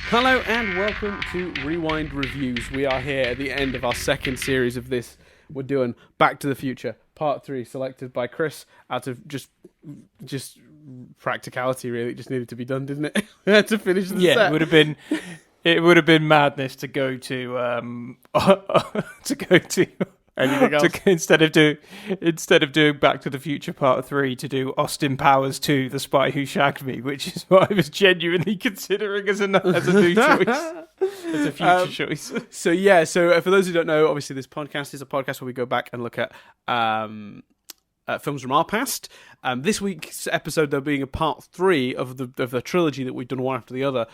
Hello and welcome to Rewind Reviews. We are here at the end of our second series of this. We're doing Back to the Future, Part 3, selected by Chris out of just practicality, really. It just needed to be done, didn't it? We had to finish the set. It would have been madness to go to Anything else? instead of doing Back to the Future Part 3 to do Austin Powers 2, The Spy Who Shagged Me, which is what I was genuinely considering as a new choice, as a future choice. So for those who don't know, obviously this podcast is a podcast where we go back and look at films from our past. This week's episode, though, being a part 3 of the trilogy that we've done one after the other,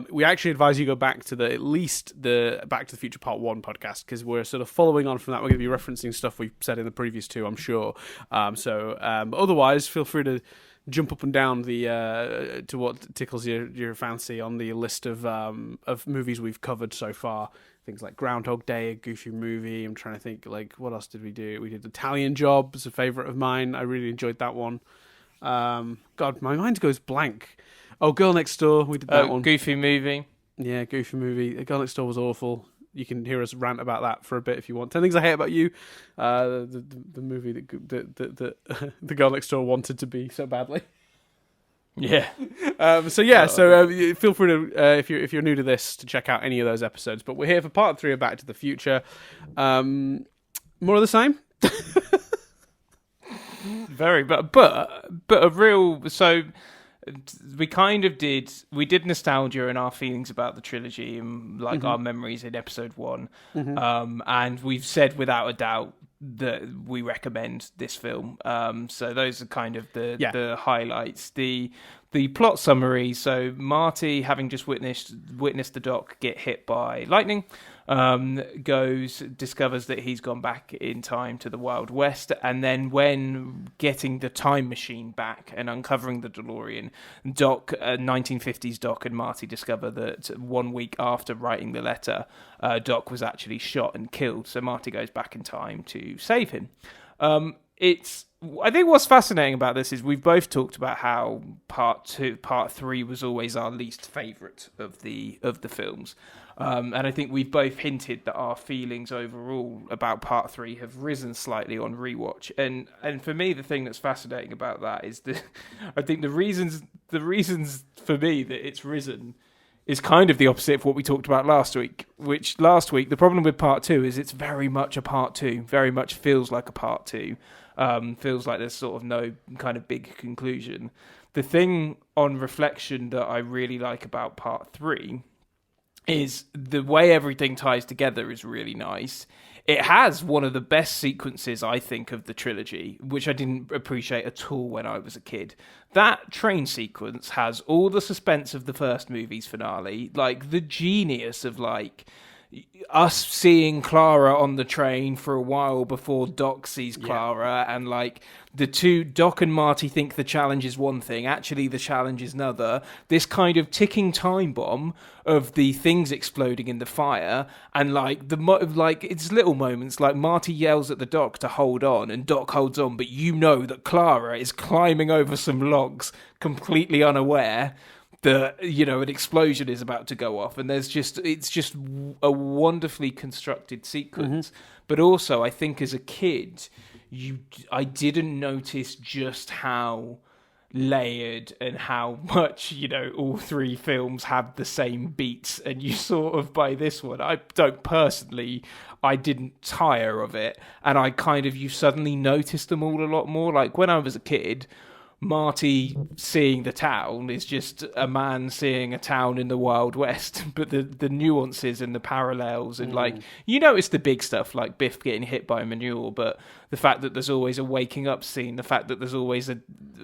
we actually advise you go back to at least the Back to the Future Part 1 podcast, because we're sort of following on from that. We're going to be referencing stuff we said in the previous two, I'm sure. But otherwise, feel free to jump up and down to what tickles your fancy on the list of movies we've covered so far. Things like Groundhog Day, a goofy movie. I'm trying to think, like, what else did we do? We did Italian Job, it's a favourite of mine. I really enjoyed that one. God, my mind goes blank. Oh, Girl Next Door, we did that one. Goofy movie. Yeah, goofy movie. Girl Next Door was awful. You can hear us rant about that for a bit if you want. 10 Things I Hate About You, the movie that the Girl Next Door wanted to be so badly. Yeah. Feel free to if you're new to this to check out any of those episodes. But we're here for part 3 of Back to the Future. More of the same. Very, but a real. So we did nostalgia and our feelings about the trilogy and our memories in episode 1, and we've said without a doubt that we recommend this film. So those are kind of the highlights. The plot summary. So Marty, having just witnessed the Doc get hit by lightning, discovers that he's gone back in time to the Wild West, and then when getting the time machine back and uncovering the DeLorean, 1950s Doc and Marty discover that 1 week after writing the letter, Doc was actually shot and killed. So Marty goes back in time to save him. I think what's fascinating about this is we've both talked about how part 3 was always our least favourite of the films. And I think we've both hinted that our feelings overall about part 3 have risen slightly on rewatch. And for me, the thing that's fascinating about that is I think the reasons for me that it's risen is kind of the opposite of what we talked about last week. Which last week, the problem with part 2 is it's very much a part 2, very much feels like a part 2. Feels like there's sort of no kind of big conclusion. The thing on reflection that I really like about part 3 is the way everything ties together is really nice. It has one of the best sequences, I think, of the trilogy, which I didn't appreciate at all when I was a kid. That train sequence has all the suspense of the first movie's finale, like the genius of us seeing Clara on the train for a while before Doc sees Clara, and the two, Doc and Marty, think the challenge is one thing, actually the challenge is another. This kind of ticking time bomb of the things exploding in the fire, and it's little moments, like Marty yells at the Doc to hold on, and Doc holds on, but you know that Clara is climbing over some logs completely unaware that, an explosion is about to go off, and it's just a wonderfully constructed sequence. But also, I think as a kid, I didn't notice just how layered and how much, all 3 films have the same beats, and you sort of, by this one, I didn't tire of it, and you suddenly noticed them all a lot more. Like when I was a kid, Marty seeing the town is just a man seeing a town in the Wild West, but the nuances and the parallels and you notice the big stuff like Biff getting hit by manure, but the fact that there's always a waking up scene, the fact that there's always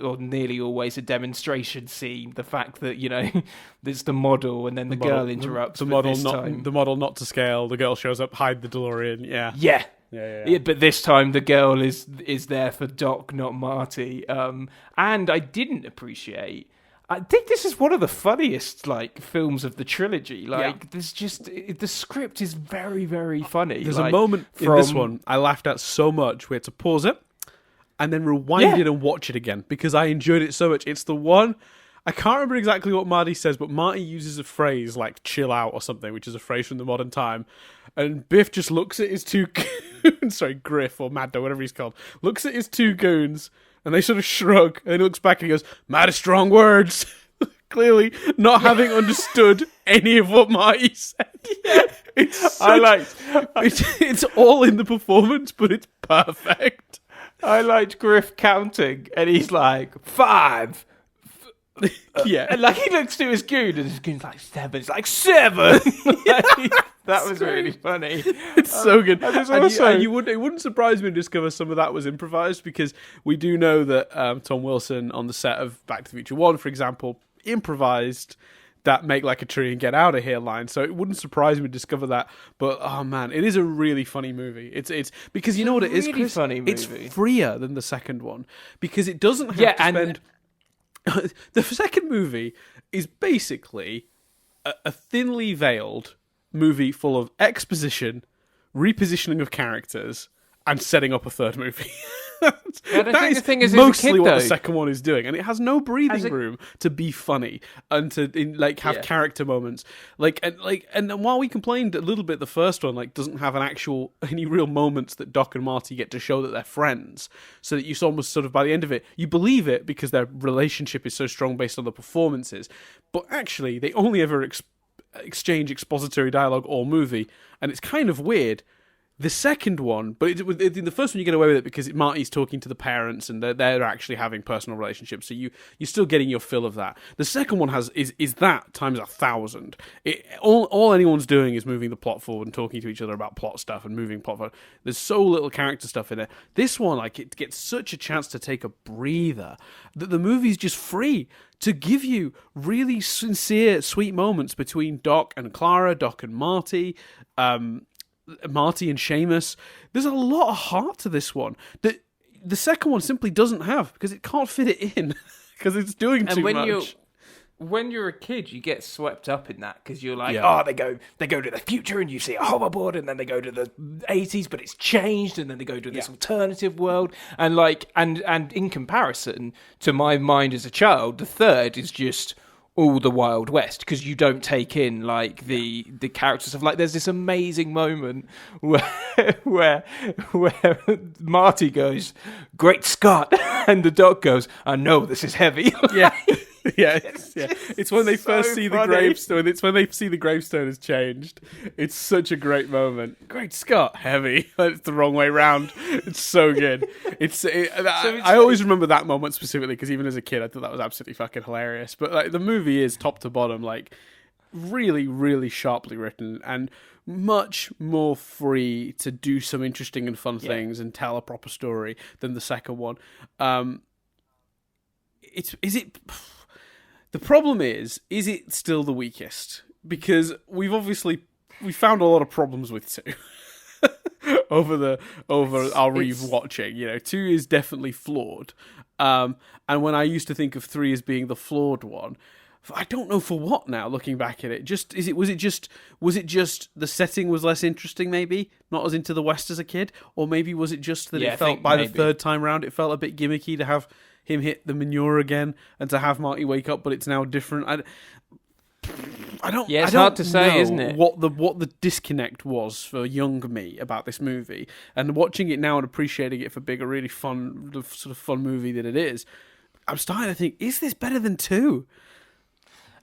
or nearly always a demonstration scene, the fact that there's the model and then the girl interrupts. The model not to scale. The girl shows up, hide the DeLorean. Yeah. Yeah, but this time the girl is there for Doc, not Marty. And I didn't appreciate. I think this is one of the funniest films of the trilogy. There's just the script is very, very funny. There's a moment in this one I laughed at so much. We had to pause it and then rewind it and watch it again because I enjoyed it so much. It's the one I can't remember exactly what Marty says, but Marty uses a phrase like "chill out" or something, which is a phrase from the modern time. And Biff just looks at his two goons, sorry, Griff or Maddo, whatever he's called, looks at his two goons, and they sort of shrug, and he looks back and he goes, "Mad is strong words." Clearly not having understood any of what Marty said. Yeah. It's all in the performance, but it's perfect. I liked Griff counting, and he's like, 5. Yeah. And like he looks to his goon, and his goon's like 7. It's like 7. That was really funny. It's so good. And it wouldn't surprise me to discover some of that was improvised, because we do know that Tom Wilson on the set of Back to the Future 1, for example, improvised that "make like a tree and get out of here" line. So it wouldn't surprise me to discover that. But oh man, it is a really funny movie. It's because you know what it is, Chris? Funny movie. It's freer than the second one because it doesn't have to spend. The second movie is basically a thinly veiled movie full of exposition, repositioning of characters, and setting up a third movie. That is mostly what the second one is doing, and it has no breathing room to be funny and to have character moments. And while we complained a little bit, the first one doesn't have any real moments that Doc and Marty get to show that they're friends, so that you almost sort of by the end of it you believe it because their relationship is so strong based on the performances. But actually, they only ever exchange expository dialogue all movie, and it's kind of weird. The second one, but in the first one you get away with it because Marty's talking to the parents and they're actually having personal relationships, so you're still getting your fill of that. The second one is that times 1,000. All anyone's doing is moving the plot forward and talking to each other about plot stuff and moving plot forward. There's so little character stuff in it. This one, it gets such a chance to take a breather that the movie's just free to give you really sincere, sweet moments between Doc and Clara, Doc and Marty, Marty and Seamus. There's a lot of heart to this one that the second one simply doesn't have because it can't fit it in because it's doing too much. When you're a kid, you get swept up in that because you're like, oh, they go to the future and you see a hoverboard, and then they go to the 80s, but it's changed, and then they go to this alternative world, and and in comparison to my mind as a child, the third is just all the Wild West because you don't take in the characters of there's this amazing moment where Marty goes, "Great Scott," and the Doc goes, "I know this is heavy." It's when they first see the gravestone. It's when they see the gravestone has changed. It's such a great moment. Great Scott, heavy. It's the wrong way round. It's so good. I always remember that moment specifically because even as a kid, I thought that was absolutely fucking hilarious. But the movie is top to bottom, really, really sharply written and much more free to do some interesting and fun things and tell a proper story than the second one. The problem is it still the weakest? Because we found a lot of problems with 2 over our rewatching. 2 is definitely flawed. And when I used to think of 3 as being the flawed one, I don't know for what now. Looking back at it, was it just the setting was less interesting? Maybe not as into the West as a kid, or maybe was it just that it felt the third time round it felt a bit gimmicky to have him hit the manure again and to have Marty wake up, but it's now different. I don't. Yeah, it's hard to say, isn't it? What the disconnect was for young me about this movie, and watching it now and appreciating it for being a really fun, sort of fun movie that it is, I'm starting to think: is this better than 2?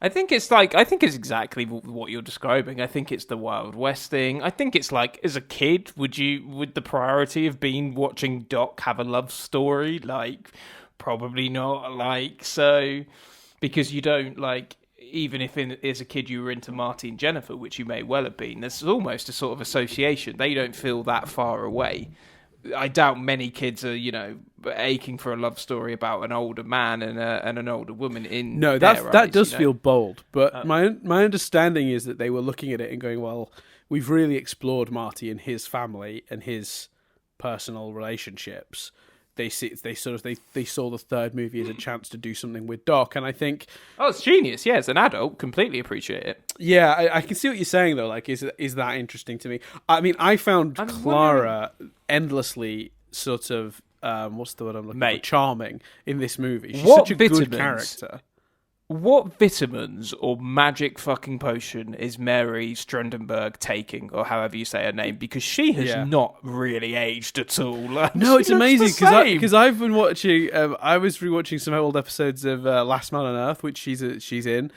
I think it's exactly what you're describing. I think it's the Wild West thing. I think it's as a kid, would the priority have been watching Doc have a love story? Probably not. So because you don't even if as a kid you were into Marty and Jennifer, which you may well have been, there's almost a sort of association. They don't feel that far away. I doubt many kids are, aching for a love story about an older man and an older woman in their eyes, that does feel bold. But my understanding is that they were looking at it and going, well, we've really explored Marty and his family and his personal relationships. They saw the third movie as a chance to do something with Doc, and I think, it's genius. Yeah, as an adult, completely appreciate it. Yeah, I can see what you're saying though. Is that interesting to me? I mean, I found Clara endlessly sort of what's the word I'm looking for? Charming in this movie. She's such a good character. What vitamins or magic fucking potion is Mary Strendenberg taking, or however you say her name? Because she has not really aged at all. No, it's amazing because I've been watching. I was rewatching some old episodes of Last Man on Earth, which she's in.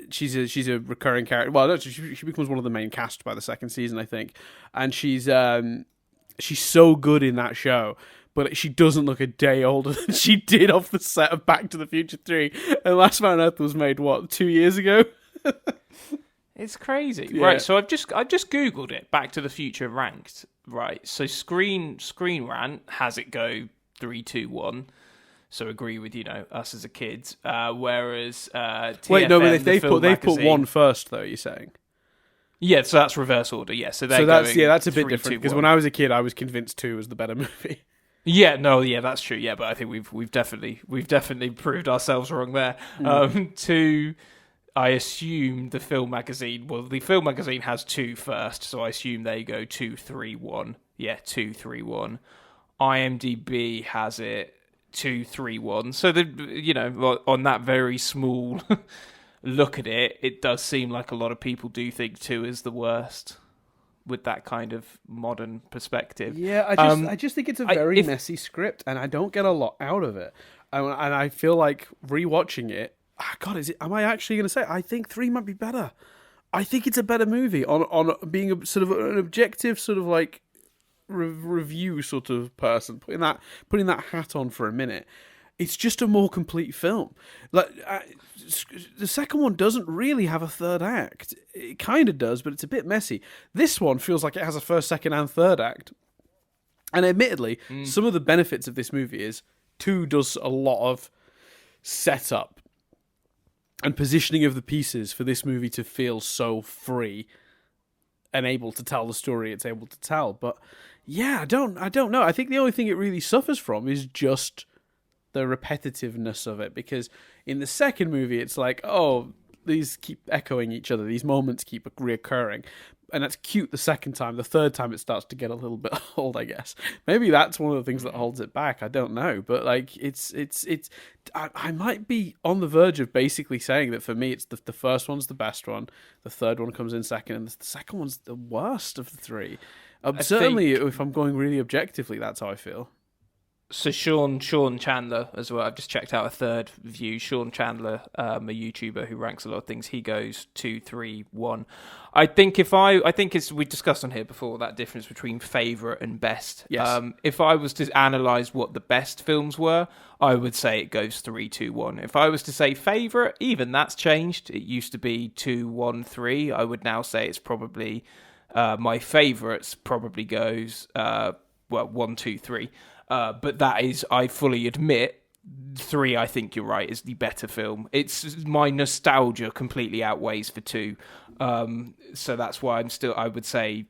She's a recurring character. Well, no, she becomes one of the main cast by the second season, I think, and she's so good in that show. But she doesn't look a day older than she did off the set of Back to the Future 3. And Last Man on Earth was made, 2 years ago? It's crazy. Yeah. Right, so I've just Googled it, Back to the Future ranked. Right, so Screen Rant has it go 3, 2, 1. So agree with, us as a kid. Whereas TFM, wait, no, but they've put one first, though, you're saying? Yeah, so that's reverse order, yeah. So that's a bit different, because when I was a kid, I was convinced 2 was the better movie. Yeah, no, yeah, that's true. Yeah, but I think we've definitely proved ourselves wrong there. Two, I assume the film magazine. Well, the film magazine has 2 first, so I assume they go 2, 3, 1. Yeah, 2, 3, 1. IMDb has it 2, 3, 1. So on that very small look at it, it does seem like a lot of people do think 2 is the worst. With that kind of modern perspective. Yeah, I just think it's a very messy script, and I don't get a lot out of it. And I feel like rewatching it, am I actually going to say, I think 3 might be better. I think it's a better movie on being a sort of an objective sort of like review sort of person, putting that hat on for a minute. It's just a more complete film. Like the second one doesn't really have a third act. It kind of does, but it's a bit messy. This one feels like it has a first, second, and third act. And admittedly, some of the benefits of this movie is 2 does a lot of setup and positioning of the pieces for this movie to feel so free and able to tell the story it's able to tell. But yeah, I don't know. I think the only thing it really suffers from is just the repetitiveness of it, because in the second movie it's like, oh, these keep echoing each other, these moments keep reoccurring, and that's cute the second time. The third time it starts to get a little bit old, I guess. Maybe that's one of the things that holds it back. I don't know, but like it's I might be on the verge of basically saying that for me it's the first one's the best one, the third one comes in second, and the second one's the worst of the 3. Certainly, if I'm going really objectively, that's how I feel. So Sean Chandler as well. I've just checked out a third view. Sean Chandler, a YouTuber who ranks a lot of things. He goes 2, 3, 1. I think it's we discussed on here before that difference between favourite and best. Yes. If I was to analyse what the best films were, I would say it goes 3, 2, 1. If I was to say favourite, even that's changed. It used to be 2, 1, 3. I would now say it's probably my favourites probably goes 1, 2, 3. But that is, I fully admit, 3, I think you're right, is the better film. It's my nostalgia completely outweighs for 2. So that's why I would say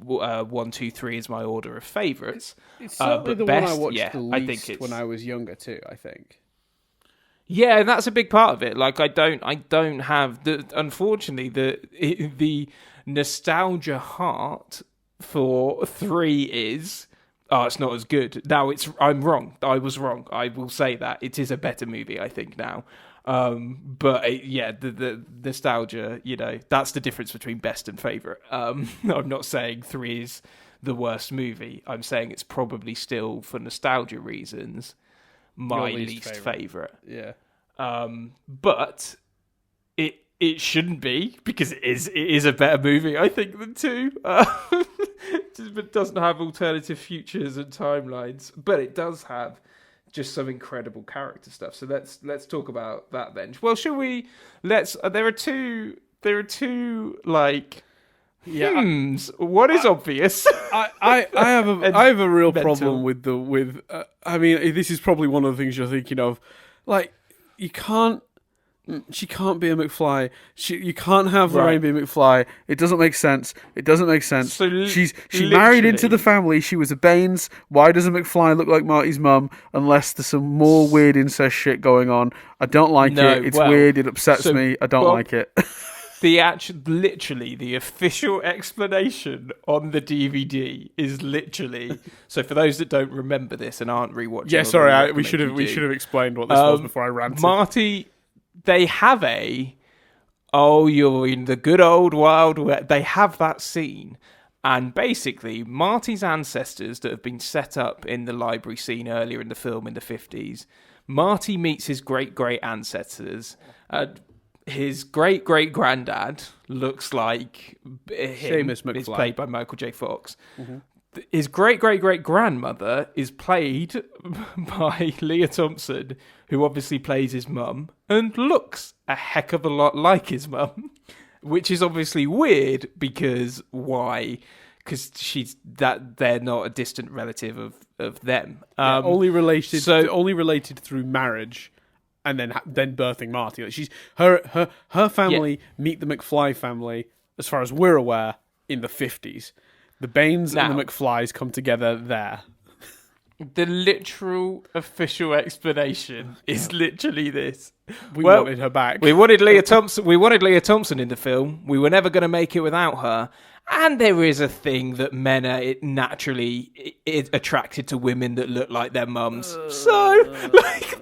1, 2, 3 is my order of favourites. It's certainly but the best, one I watched the least I think it's... when I was younger too, I think. Yeah, and that's a big part of it. Like, I don't have unfortunately, the nostalgia heart for 3 is... Oh, it's not as good. Now I'm wrong. I was wrong. I will say that. It is a better movie, I think, now. But the nostalgia, that's the difference between best and favourite. I'm not saying 3 is the worst movie. I'm saying it's probably still, for nostalgia reasons, my least favourite. Yeah. But it shouldn't be, because it is a better movie, I think, than 2. It doesn't have alternative futures and timelines, but it does have just some incredible character stuff. So let's talk about that then. Well, shall we? There are two like hymns. What is obvious? I have a real problem with I mean, this is probably one of the things you're thinking of. Like, she can't be a McFly. You can't have Lorraine be a McFly. It doesn't make sense. So she married into the family. She was a Baines. Why doesn't McFly look like Marty's mum? Unless there's some more weird incest shit going on. I don't like it. It's weird. It upsets me. I don't like it. literally the official explanation on the DVD is literally. So for those that don't remember this and aren't rewatching, Yeah, sorry, we should have explained what this was before I ranted. Marty, they have you're in the good old Wild West. They have that scene. And basically, Marty's ancestors that have been set up in the library scene earlier in the film in the 50s, Marty meets his great-great ancestors. His great-great-granddad looks like him. Seamus McFly. Is played by Michael J. Fox. Mm-hmm. His great-great-great-grandmother is played by Leah Thompson, who obviously plays his mum, and looks a heck of a lot like his mum. Which is obviously weird because why? Because they're not a distant relative of them. Only related through marriage, and then birthing Marty. Like her family meet the McFly family, as far as we're aware, in the 50s. The Baines and the McFlys come together there. The literal official explanation is literally this. We wanted her back. We wanted Leah Thompson in the film. We were never going to make it without her. And there is a thing that men are naturally attracted to women that look like their mums. So,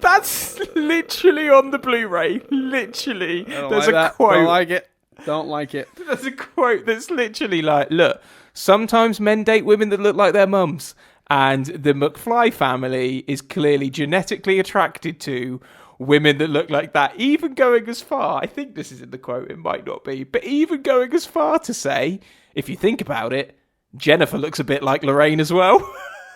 that's literally on the Blu-ray. Literally. There's a quote. Don't like it. There's a quote that's literally like, look, sometimes men date women that look like their mums. And the McFly family is clearly genetically attracted to women that look like that. Even going as far, I think this is in the quote, it might not be, but even going as far to say, if you think about it, Jennifer looks a bit like Lorraine as well.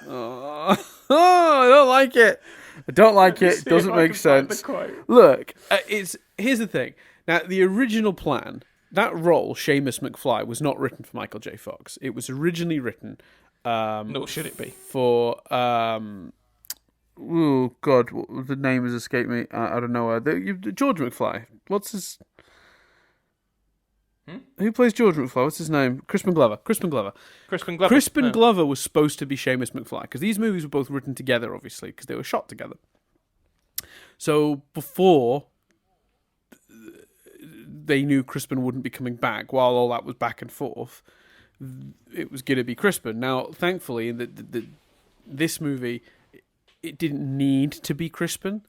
I don't like it. I don't like it. It doesn't make sense. Look, here's the thing. Now, the original plan, that role, Seamus McFly, was not written for Michael J. Fox. It was originally written... nor should it be. For, oh God, the name has escaped me. I don't know. George McFly. What's his... Who plays George McFly? What's his name? Crispin Glover. Crispin Glover was supposed to be Seamus McFly, because these movies were both written together, obviously, because they were shot together. So before they knew Crispin wouldn't be coming back, while all that was back and forth, it was going to be Crispin. Now, thankfully, this movie, it didn't need to be Crispin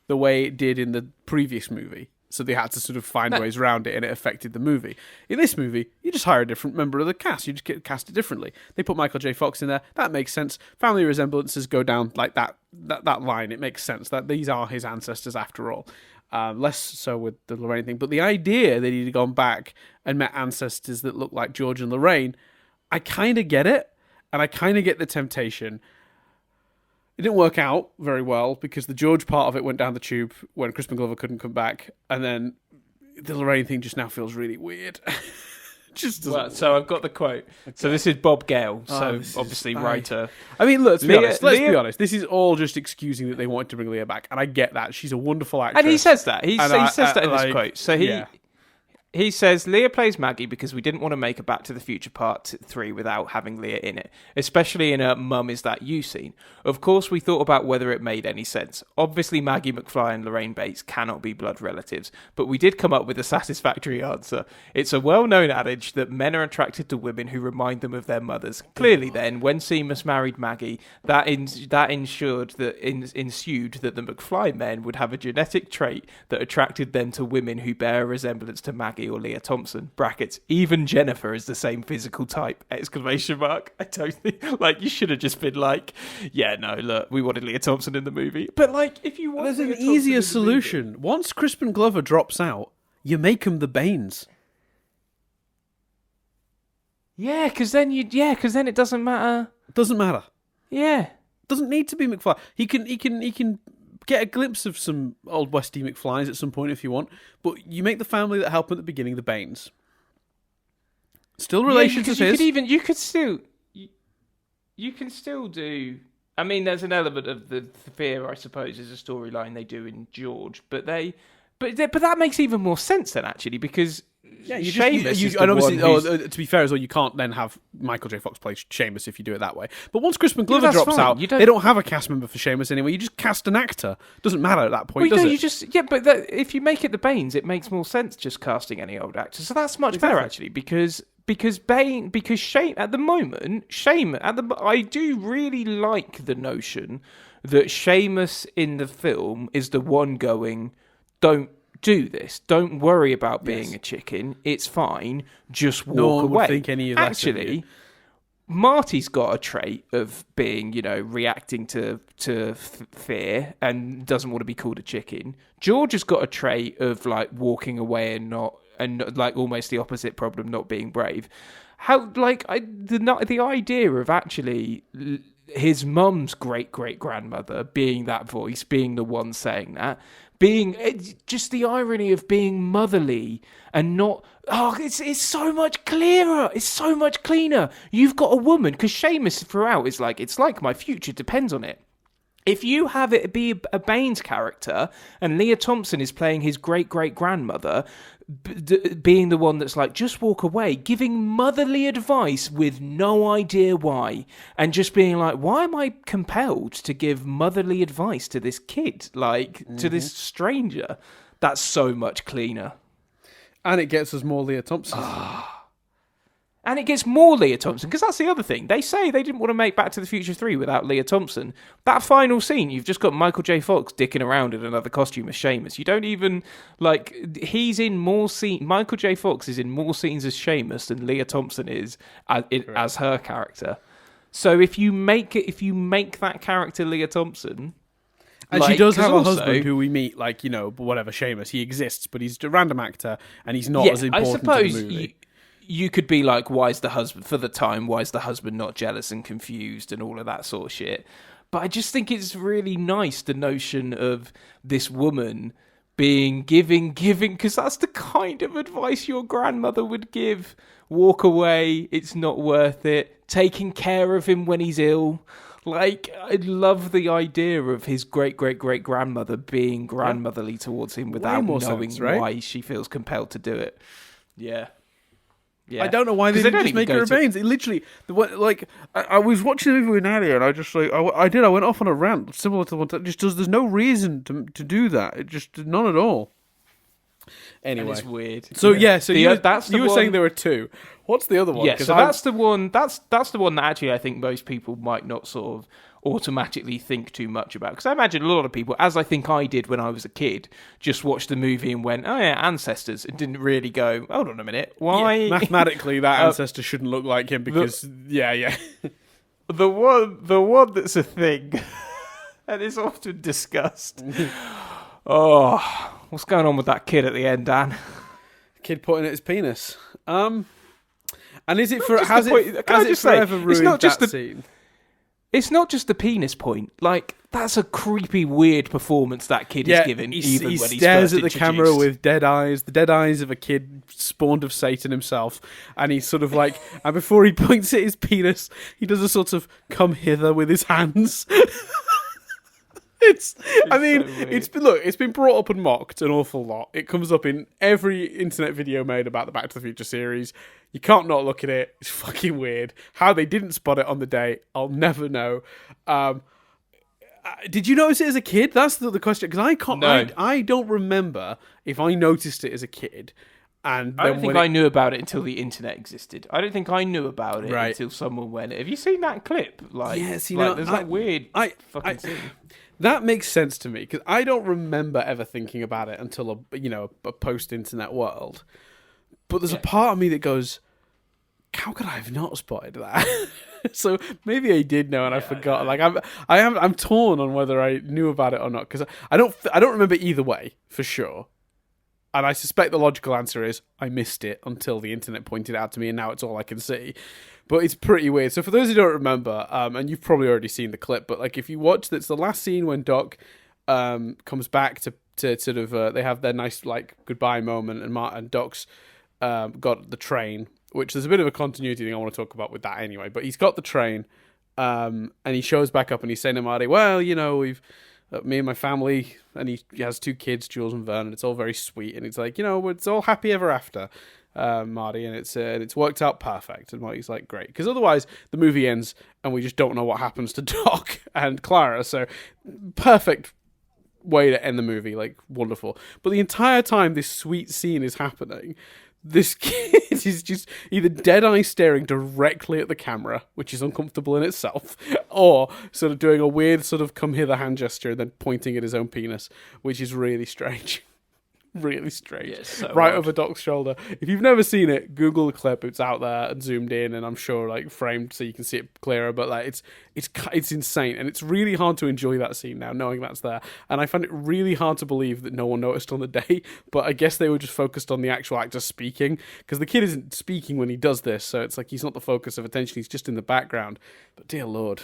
the way it did in the previous movie. So they had to sort of find ways around it, and it affected the movie. In this movie, you just hire a different member of the cast. You just cast it differently. They put Michael J. Fox in there. That makes sense. Family resemblances go down like that line. It makes sense that these are his ancestors after all. Less so with the Lorraine thing. But the idea that he'd gone back and met ancestors that look like George and Lorraine, I kind of get it. And I kind of get the temptation. It didn't work out very well because the George part of it went down the tube when Crispin Glover couldn't come back. And then the Lorraine thing just now feels really weird. So I've got the quote. Okay. So this is Bob Gale, obviously writer. I mean, let's be honest. This is all just excusing that they wanted to bring Leah back, and I get that. She's a wonderful actress. And he says that. He says that in this quote. So he says, Leah plays Maggie because we didn't want to make a Back to the Future Part 3 without having Leah in it, especially in a Mum Is That You scene. Of course, we thought about whether it made any sense. Obviously, Maggie McFly and Lorraine Bates cannot be blood relatives, but we did come up with a satisfactory answer. It's a well-known adage that men are attracted to women who remind them of their mothers. Clearly, then, when Seamus married Maggie, that ensued that the McFly men would have a genetic trait that attracted them to women who bear a resemblance to Maggie or Leah Thompson, brackets, even Jennifer is the same physical type, ! I don't think, you should have just been like, yeah, no, look, we wanted Leah Thompson in the movie. But, if you want... There's an easier solution. Once Crispin Glover drops out, you make him the Baines. Yeah, because then it doesn't matter. Doesn't matter. Yeah. Doesn't need to be McFly. He can get a glimpse of some old Westy McFlys at some point if you want, but you make the family that help at the beginning the Baines. Still relations as his. You can still do. I mean, there's an element of the fear, I suppose, is a storyline they do in George, but that makes even more sense then actually, because Yeah, Seamus is the and obviously, one who's... to be fair as well, you can't then have Michael J. Fox play Seamus if you do it that way. But once Crispin Yeah, Glover that's drops fine. out, they don't have a cast member for Seamus anyway. You just cast an actor. Doesn't matter at that point, does it? But if you make it the Baines, it makes more sense just casting any old actor. So that's much better actually, because Shame at the moment, I do really like the notion that Seamus in the film is the one going, don't do this. Don't worry about being a chicken. It's fine. Just walk away. No one would think any of that. Actually, Marty's got a trait of being, reacting to fear and doesn't want to be called a chicken. George has got a trait of like walking away and like almost the opposite problem, not being brave. The idea of actually his mum's great-great-grandmother being that voice, being the one saying that, being just the irony of being motherly and not... Oh, it's so much clearer. It's so much cleaner. You've got a woman, because Seamus throughout is like, it's like my future depends on it. If you have it be a Baines character and Leah Thompson is playing his great-great-grandmother, being the one that's like, just walk away, giving motherly advice with no idea why, and just being like, why am I compelled to give motherly advice to this kid, to this stranger? That's so much cleaner. And it gets us more Leah Thompson. And it gets more Leah Thompson, because that's the other thing. They say they didn't want to make Back to the Future 3 without Leah Thompson. That final scene, you've just got Michael J. Fox dicking around in another costume as Seamus. You don't even, he's in more scenes... Michael J. Fox is in more scenes as Seamus than Leah Thompson is as her character. So if you make that character Leah Thompson... And she does have a husband who we meet, whatever, Seamus. He exists, but he's a random actor, and he's not as important to the movie. You could be like, why is the husband not jealous and confused and all of that sort of shit? But I just think it's really nice, the notion of this woman being giving, because that's the kind of advice your grandmother would give. Walk away, it's not worth it. Taking care of him when he's ill. I love the idea of his great-great-great-grandmother being grandmotherly towards him without knowing why she feels compelled to do it. Yeah. Yeah. I don't know why they didn't just make her a Baines. It literally, I was watching the movie with Nadia, and I just I went off on a rant similar to the one that just does. There's no reason to do that. It just none at all. Anyway, it's weird. So you were saying there were two. What's the other one? Yeah, so that's the one. That's the one that actually I think most people might not sort of automatically think too much about, because I imagine a lot of people, as I think I did when I was a kid, just watched the movie and went, "Oh yeah, ancestors," and didn't really go, "Hold on a minute, why?" Yeah, mathematically, that ancestor shouldn't look like him because the one that's a thing and is often discussed. Oh, what's going on with that kid at the end, Dan? Kid pointing at his penis. And is it for? Has it forever ruined that scene? It's not just the penis point. That's a creepy, weird performance that kid is giving. He stares at the camera with dead eyes, the dead eyes of a kid spawned of Satan himself, and he's sort of and before he points at his penis, he does a sort of come hither with his hands. It's been brought up and mocked an awful lot. It comes up in every internet video made about the Back to the Future series. You can't not look at it. It's fucking weird. How they didn't spot it on the day, I'll never know. Did you notice it as a kid? That's the question. Because I can't. No. I don't remember if I noticed it as a kid. And I don't think I knew about it until the internet existed. I don't think I knew about it until someone went, "Have you seen that clip?" There's that weird fucking scene. That makes sense to me, because I don't remember ever thinking about it until a post-internet world. But there's a part of me that goes, how could I have not spotted that? So maybe I did know and I forgot. I'm torn on whether I knew about it or not, because I don't remember either way for sure. And I suspect the logical answer is I missed it until the internet pointed it out to me, and now it's all I can see. But it's pretty weird. So for those who don't remember, and you've probably already seen the clip, but if you watch, it's the last scene when Doc comes back to sort of they have their nice goodbye moment, and Doc's got the train, which there's a bit of a continuity thing I want to talk about with that anyway. But he's got the train, and he shows back up and he's saying to Marty, "Well, we've me and my family," and he has two kids, Jules and Vern, and it's all very sweet, and it's it's all happy ever after. Marty, and it's worked out perfect. And Marty's like, great, because otherwise the movie ends and we just don't know what happens to Doc and Clara. So perfect way to end the movie, like wonderful. But the entire time this sweet scene is happening, this kid is just either dead-eye staring directly at the camera, which is uncomfortable in itself, or sort of doing a weird sort of come hither hand gesture and then pointing at his own penis, which is really strange. Really strange. Yeah, so right odd. over Doc's shoulder. If you've never seen it, Google the clip. It's out there and zoomed in, and I'm sure like framed so you can see it clearer. But like it's insane, and it's really hard to enjoy that scene now, knowing that's there. And I find it really hard to believe that no one noticed on the day. But I guess they were just focused on the actual actor speaking, because the kid isn't speaking when he does this, so it's like he's not the focus of attention. He's just in the background. But dear Lord.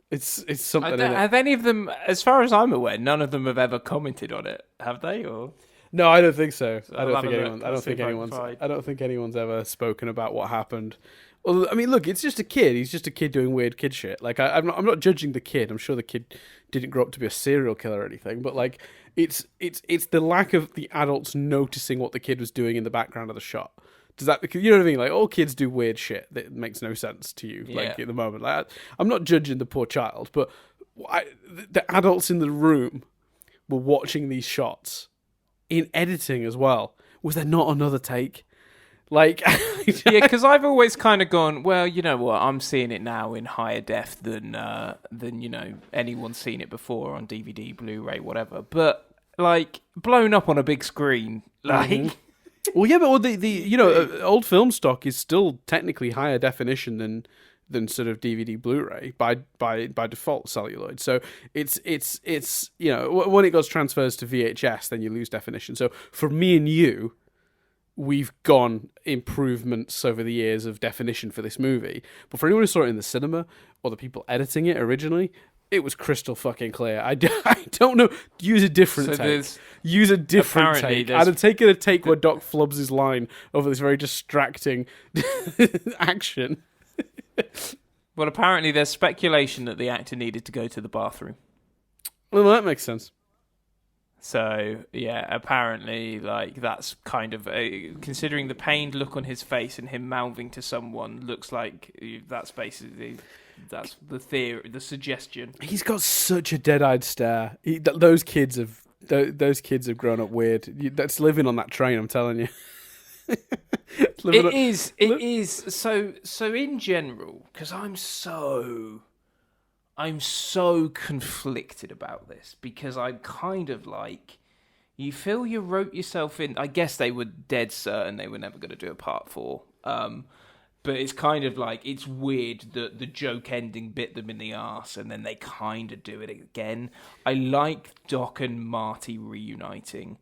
It's something. Have any of them, as far as I'm aware, none of them have ever commented on it, have they? Or no, I don't think so. I I'll don't have think a anyone. look. I don't I'll see think if I can anyone's. find. I don't think anyone's ever spoken about what happened. Well, I mean, look, it's just a kid. He's just a kid doing weird kid shit. Like I'm not judging the kid. I'm sure the kid didn't grow up to be a serial killer or anything. But like, it's the lack of the adults noticing what the kid was doing in the background of the shot. Does that, you know what I mean? Like, all kids do weird shit that makes no sense to you. Like at the moment, like I'm not judging the poor child, but the adults in the room were watching these shots in editing as well. Was there not another take? Like, yeah, because I've always kind of gone, well, you know what? I'm seeing it now in higher def than you know anyone's seen it before on DVD, Blu-ray, whatever. But like blown up on a big screen, like. Mm-hmm. Well, yeah, but the you know old film stock is still technically higher definition than sort of DVD Blu-ray by default celluloid. So it's you know when it goes transfers to VHS, then you lose definition. So for me and you, we've gone improvements over the years of definition for this movie. But for anyone who saw it in the cinema or the people editing it originally, it was crystal fucking clear. I don't know. Use a different take. Use a different take. I'd have taken a take where Doc flubs his line over this very distracting action. Well, apparently there's speculation that the actor needed to go to the bathroom. Well, that makes sense. So, yeah, apparently, like, that's kind of, considering the pained look on his face and him mouthing to someone, looks like that's basically, that's the theory, the suggestion. He's got such a dead-eyed stare. Those kids have grown up weird. That's living on that train, I'm telling you. It is. So in general, because I'm so conflicted about this, because I'm kind of like, you feel you wrote yourself in. I guess they were dead certain they were never going to do a part 4. But it's kind of like, it's weird that the joke ending bit them in the arse and then they kind of do it again. I like Doc and Marty reuniting.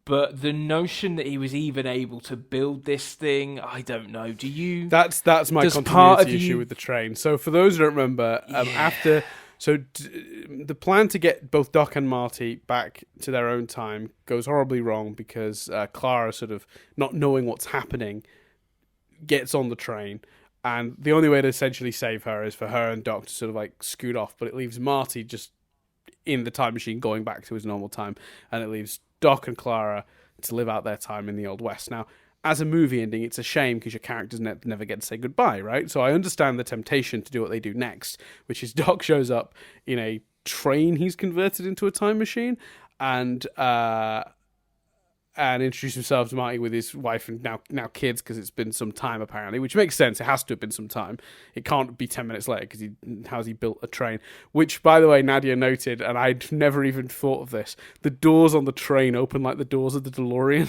But the notion that he was even able to build this thing, I don't know. Do you? That's my continuity issue with the train. So for those who don't remember, the plan to get both Doc and Marty back to their own time goes horribly wrong because Clara, sort of not knowing what's happening, gets on the train. And the only way to essentially save her is for her and Doc to sort of like scoot off. But it leaves Marty just in the time machine going back to his normal time. And it leaves Doc and Clara to live out their time in the Old West. Now, as a movie ending, it's a shame because your characters never get to say goodbye, right? So I understand the temptation to do what they do next, which is Doc shows up in a train he's converted into a time machine and introduce himself to Marty with his wife and now kids, because it's been some time apparently, which makes sense. It has to have been some time. It can't be 10 minutes later because how's he built a train? Which, by the way, Nadia noted, and I'd never even thought of this, the doors on the train open like the doors of the DeLorean.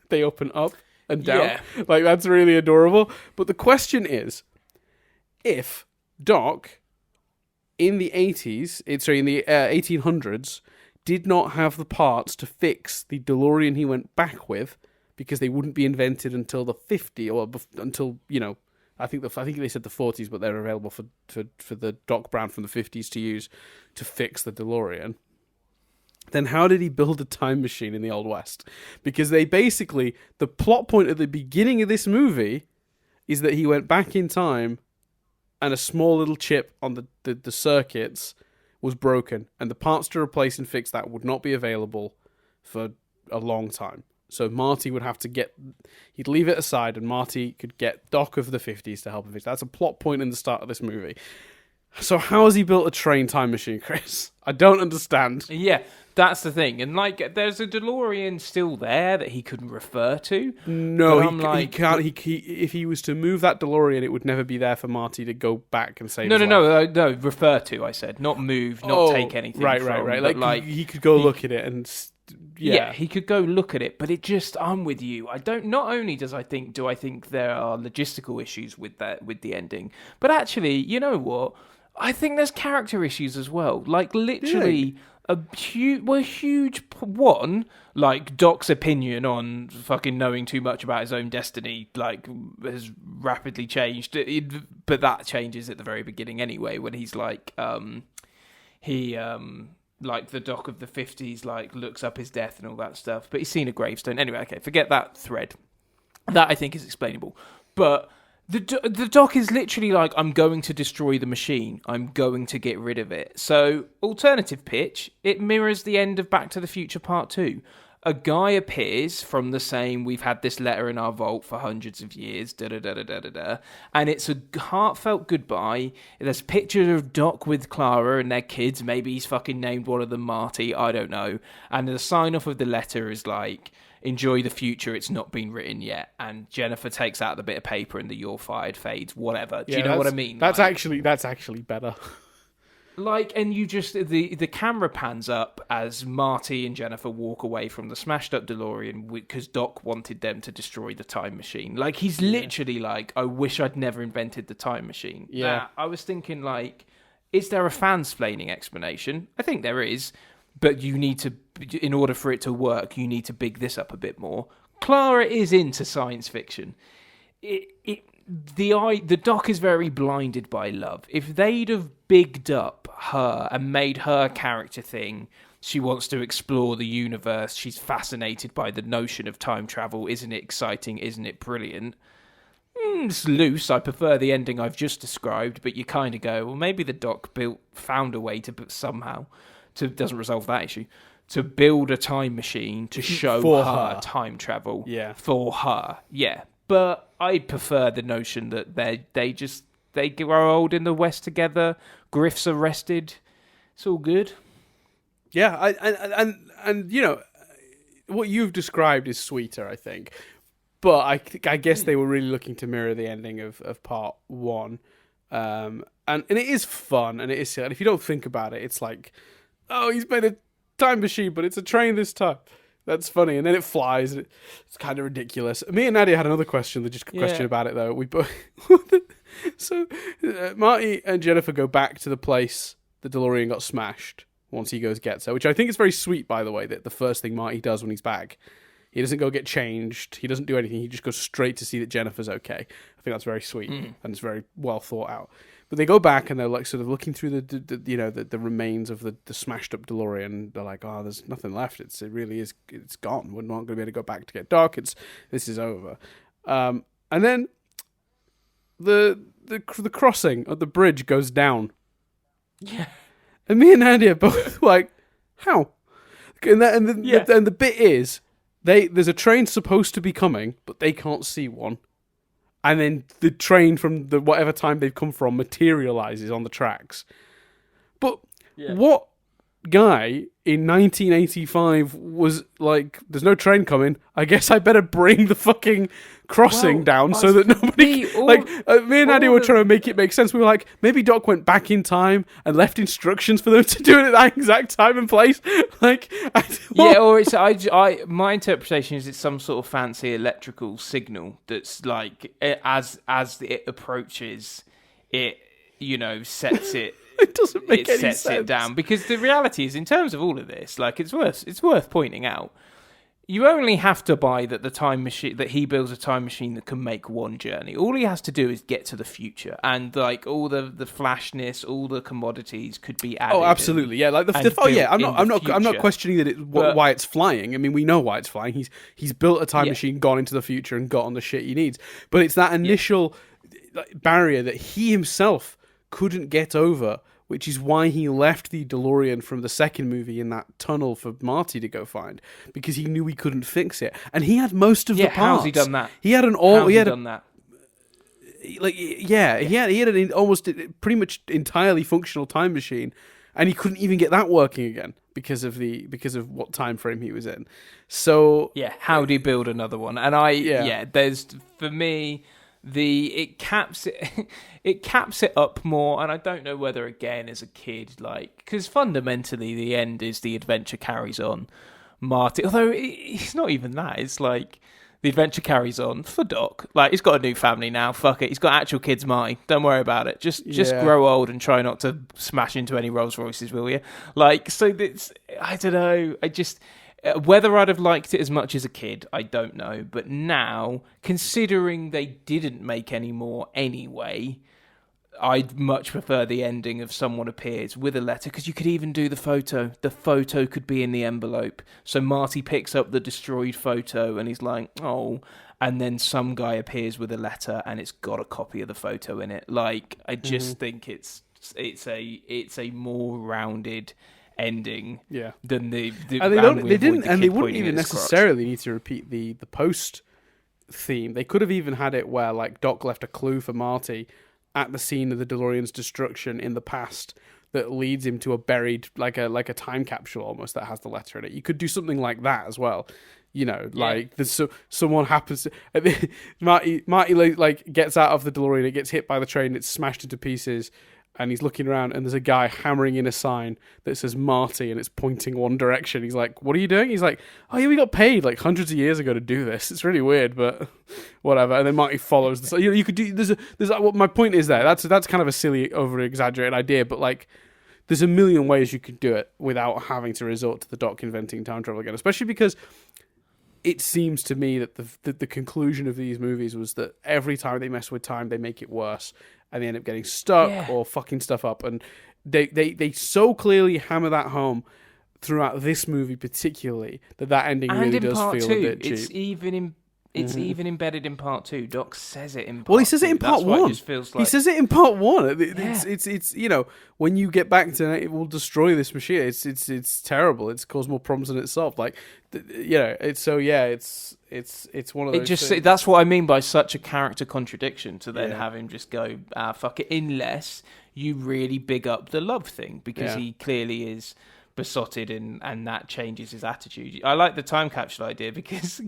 They open up and down. Yeah. Like, that's really adorable. But the question is, if Doc in the 1800s did not have the parts to fix the DeLorean he went back with, because they wouldn't be invented until the 50s, or until, you know, I think they said the 40s, but they're available for the Doc Brown from the 50s to use to fix the DeLorean. Then how did he build a time machine in the Old West? Because they basically, the plot point at the beginning of this movie is that he went back in time and a small little chip on the circuits was broken, and the parts to replace and fix that would not be available for a long time. So Marty would have to he'd leave it aside, and Marty could get Doc of the 50s to help him fix. That's a plot point in the start of this movie. So how has he built a train time machine, Chris? I don't understand. Yeah, that's the thing. And like, there's a DeLorean still there that he couldn't refer to. No, he can't. If he was to move that DeLorean, it would never be there for Marty to go back and save. No. Refer to. I said, not move, not take anything. Right. Like he could go look at it and. Yeah, he could go look at it, but I'm with you. Not only do I think there are logistical issues with the ending, but actually, you know what? I think there's character issues as well. Like, literally, a huge one, like Doc's opinion on fucking knowing too much about his own destiny, like, has rapidly changed. But that changes at the very beginning anyway, when he's like, like the Doc of the 50s, like, looks up his death and all that stuff. But he's seen a gravestone. Anyway, okay, forget that thread. That, I think, is explainable. But the Doc is literally like, I'm going to destroy the machine. I'm going to get rid of it. So, alternative pitch, it mirrors the end of Back to the Future Part 2. A guy appears from the same, we've had this letter in our vault for hundreds of years, and it's a heartfelt goodbye. There's pictures of Doc with Clara and their kids. Maybe he's fucking named one of them Marty, I don't know. And the sign-off of the letter is like, enjoy the future, it's not been written yet. And Jennifer takes out the bit of paper and the "you're fired" fades, whatever. Do you know what I mean? That's actually better. Like, and you just, the camera pans up as Marty and Jennifer walk away from the smashed up DeLorean because Doc wanted them to destroy the time machine. Like, he's literally like, I wish I'd never invented the time machine. Yeah. I was thinking, like, is there a fansplaining explanation? I think there is, but you need to, in order for it to work, you need to big this up a bit more. Clara is into science fiction. The Doc is very blinded by love. If they'd have bigged up her and made her character thing, she wants to explore the universe, she's fascinated by the notion of time travel, isn't it exciting, isn't it brilliant? It's loose, I prefer the ending I've just described, but you kind of go, well, maybe the Doc found a way to somehow, doesn't resolve that issue, to build a time machine to show her time travel. Yeah. For her, yeah. But I prefer the notion that they grow old in the West together. Griff's arrested. It's all good. Yeah, and you know, what you've described is sweeter, I think. But I guess they were really looking to mirror the ending of part 1. And it is fun, and it is silly. And if you don't think about it, it's like, oh, he's made a time machine, but it's a train this time. That's funny, and then it flies. And it's kind of ridiculous. Me and Nadia had another question about it though. We both so Marty and Jennifer go back to the place the DeLorean got smashed once he gets her, which I think is very sweet, by the way. That the first thing Marty does when he's back, he doesn't go get changed. He doesn't do anything. He just goes straight to see that Jennifer's okay. I think that's very sweet and it's very well thought out. But they go back and they're like sort of looking through the remains of the smashed up DeLorean. They're like, oh, there's nothing left. It really is. It's gone. We're not going to be able to go back to get Doc. This is over. And then the crossing of the bridge goes down. Yeah. And me and Andy are both like, how? And the bit is there's a train supposed to be coming, but they can't see one. And then the train from the whatever time they've come from materializes on the tracks. But what guy in 1985 was like, there's no train coming, I guess I better bring the fucking crossing down so that nobody... me and Andy were trying to make it make sense. We were like, maybe Doc went back in time and left instructions for them to do it at that exact time and place. Like, or it's my interpretation is it's some sort of fancy electrical signal that's like, as it approaches, it, sets it... It doesn't make any sense. It sets it down, because the reality is, in terms of all of this, like, it's worth pointing out, you only have to buy that the time machine, that he builds a time machine that can make one journey. All he has to do is get to the future, and like all the flashness, all the commodities could be added. Oh, absolutely, yeah. Like I'm not questioning that why it's flying. I mean, we know why it's flying. He's built a time machine, gone into the future, and got on the shit he needs. But it's that initial barrier that he himself couldn't get over which is why he left the DeLorean from the second movie in that tunnel for Marty to go find, because he knew he couldn't fix it, and he had most of the parts. How's he done that? He had an done that? He had an almost pretty much entirely functional time machine, and he couldn't even get that working again because of what time frame he was in. So how do you build another one? And there's, for me, it caps it up more, and I don't know whether, again, as a kid, like, because fundamentally the end is the adventure carries on. Marty, although it's not even that, it's like the adventure carries on for Doc. Like, he's got a new family now. Fuck it, he's got actual kids, Marty. Don't worry about it. Just grow old and try not to smash into any Rolls Royces, will you? Like, so it's, I don't know. I just, whether I'd have liked it as much as a kid, I don't know. But now, considering they didn't make any more anyway, I'd much prefer the ending of someone appears with a letter, because you could even do the photo. The photo could be in the envelope. So Marty picks up the destroyed photo and he's like, oh, and then some guy appears with a letter and it's got a copy of the photo in it. Like, I just think it's a more rounded ending than the and they wouldn't even necessarily need to repeat the post theme. They could have even had it where, like, Doc left a clue for Marty at the scene of the DeLorean's destruction in the past that leads him to a buried, like a time capsule almost, that has the letter in it. You could do something like that as well. You know, like someone happens to, Marty like gets out of the DeLorean, it gets hit by the train, it's smashed into pieces, and he's looking around and there's a guy hammering in a sign that says Marty and it's pointing one direction. He's like, what are you doing? He's like, oh yeah, we got paid like hundreds of years ago to do this. It's really weird, but whatever. And then Marty follows this. You could do, there's well, my point is there. That's kind of a silly, over exaggerated idea, but like, there's a million ways you could do it without having to resort to the Doc inventing time travel again, especially because it seems to me that the conclusion of these movies was that every time they mess with time, they make it worse, and they end up getting stuck or fucking stuff up. And they so clearly hammer that home throughout this movie, particularly, that ending really does feel a bit cheap. It's even embedded in part 2. Doc says it in part 2. Well, he says it in part 1. Like... He says it in part 1. It's you know, when you get back to it, it will destroy this machine. It's terrible. It's caused more problems than it solved. Like, you know, it's one of those things. That's what I mean by such a character contradiction, to then have him just go, fuck it, unless you really big up the love thing, because he clearly is besotted, and that changes his attitude. I like the time capsule idea because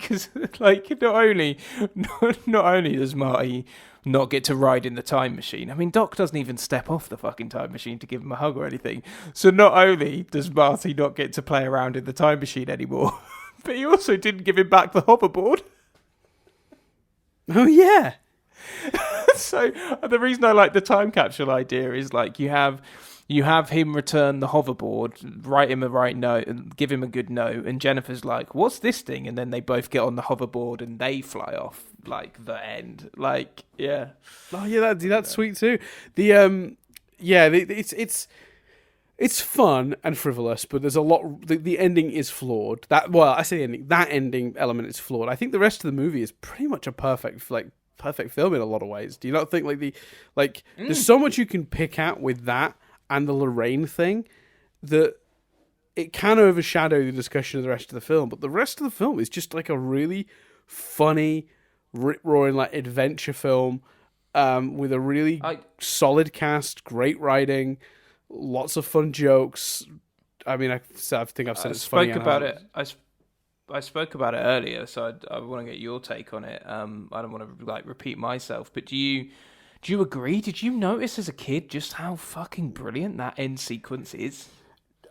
like, not only does Marty not get to ride in the time machine, I mean, Doc doesn't even step off the fucking time machine to give him a hug or anything. So not only does Marty not get to play around in the time machine anymore, but he also didn't give him back the hoverboard. Oh yeah. So the reason I like the time capsule idea is, like, you have him return the hoverboard, write him a right note, and give him a good note. And Jennifer's like, "What's this thing?" And then they both get on the hoverboard and they fly off. Like, the end. Like, yeah. Oh yeah, that's sweet too. It's fun and frivolous, but there's a lot. The ending is flawed. That ending element is flawed. I think the rest of the movie is pretty much a perfect film in a lot of ways. Do you not think there's so much you can pick out with that and the Lorraine thing that it can overshadow the discussion of the rest of the film, but the rest of the film is just like a really funny, rip-roaring, like, adventure film with a really solid cast, great writing, lots of fun jokes. I mean, I think I've said it's funny. I spoke about it earlier, so I want to get your take on it. I don't want to, like, repeat myself, but do you agree? Did you notice as a kid just how fucking brilliant that end sequence is?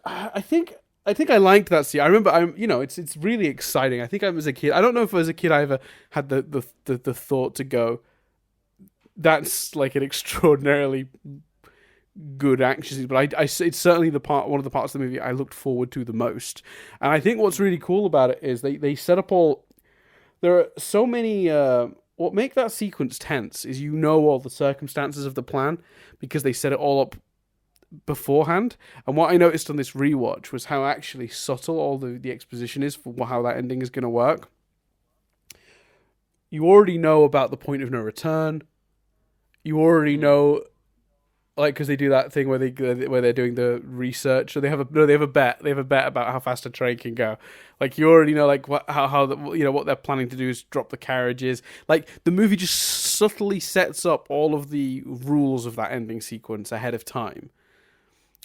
I think I liked that scene. I remember, it's really exciting. I think I was a kid. I don't know if as a kid I ever had the thought to go, that's like an extraordinarily good action scene. But it's certainly one of the parts of the movie I looked forward to the most. And I think what's really cool about it is they set up there are so many. What make that sequence tense is all the circumstances of the plan, because they set it all up beforehand. And what I noticed on this rewatch was how actually subtle all the exposition is for how that ending is going to work. You already know about the point of no return. You already know like because they do that thing where they're doing the research, or they have a bet about how fast a train can go. Like you already know like what they're planning to do is drop the carriages. Like the movie just subtly sets up all of the rules of that ending sequence ahead of time,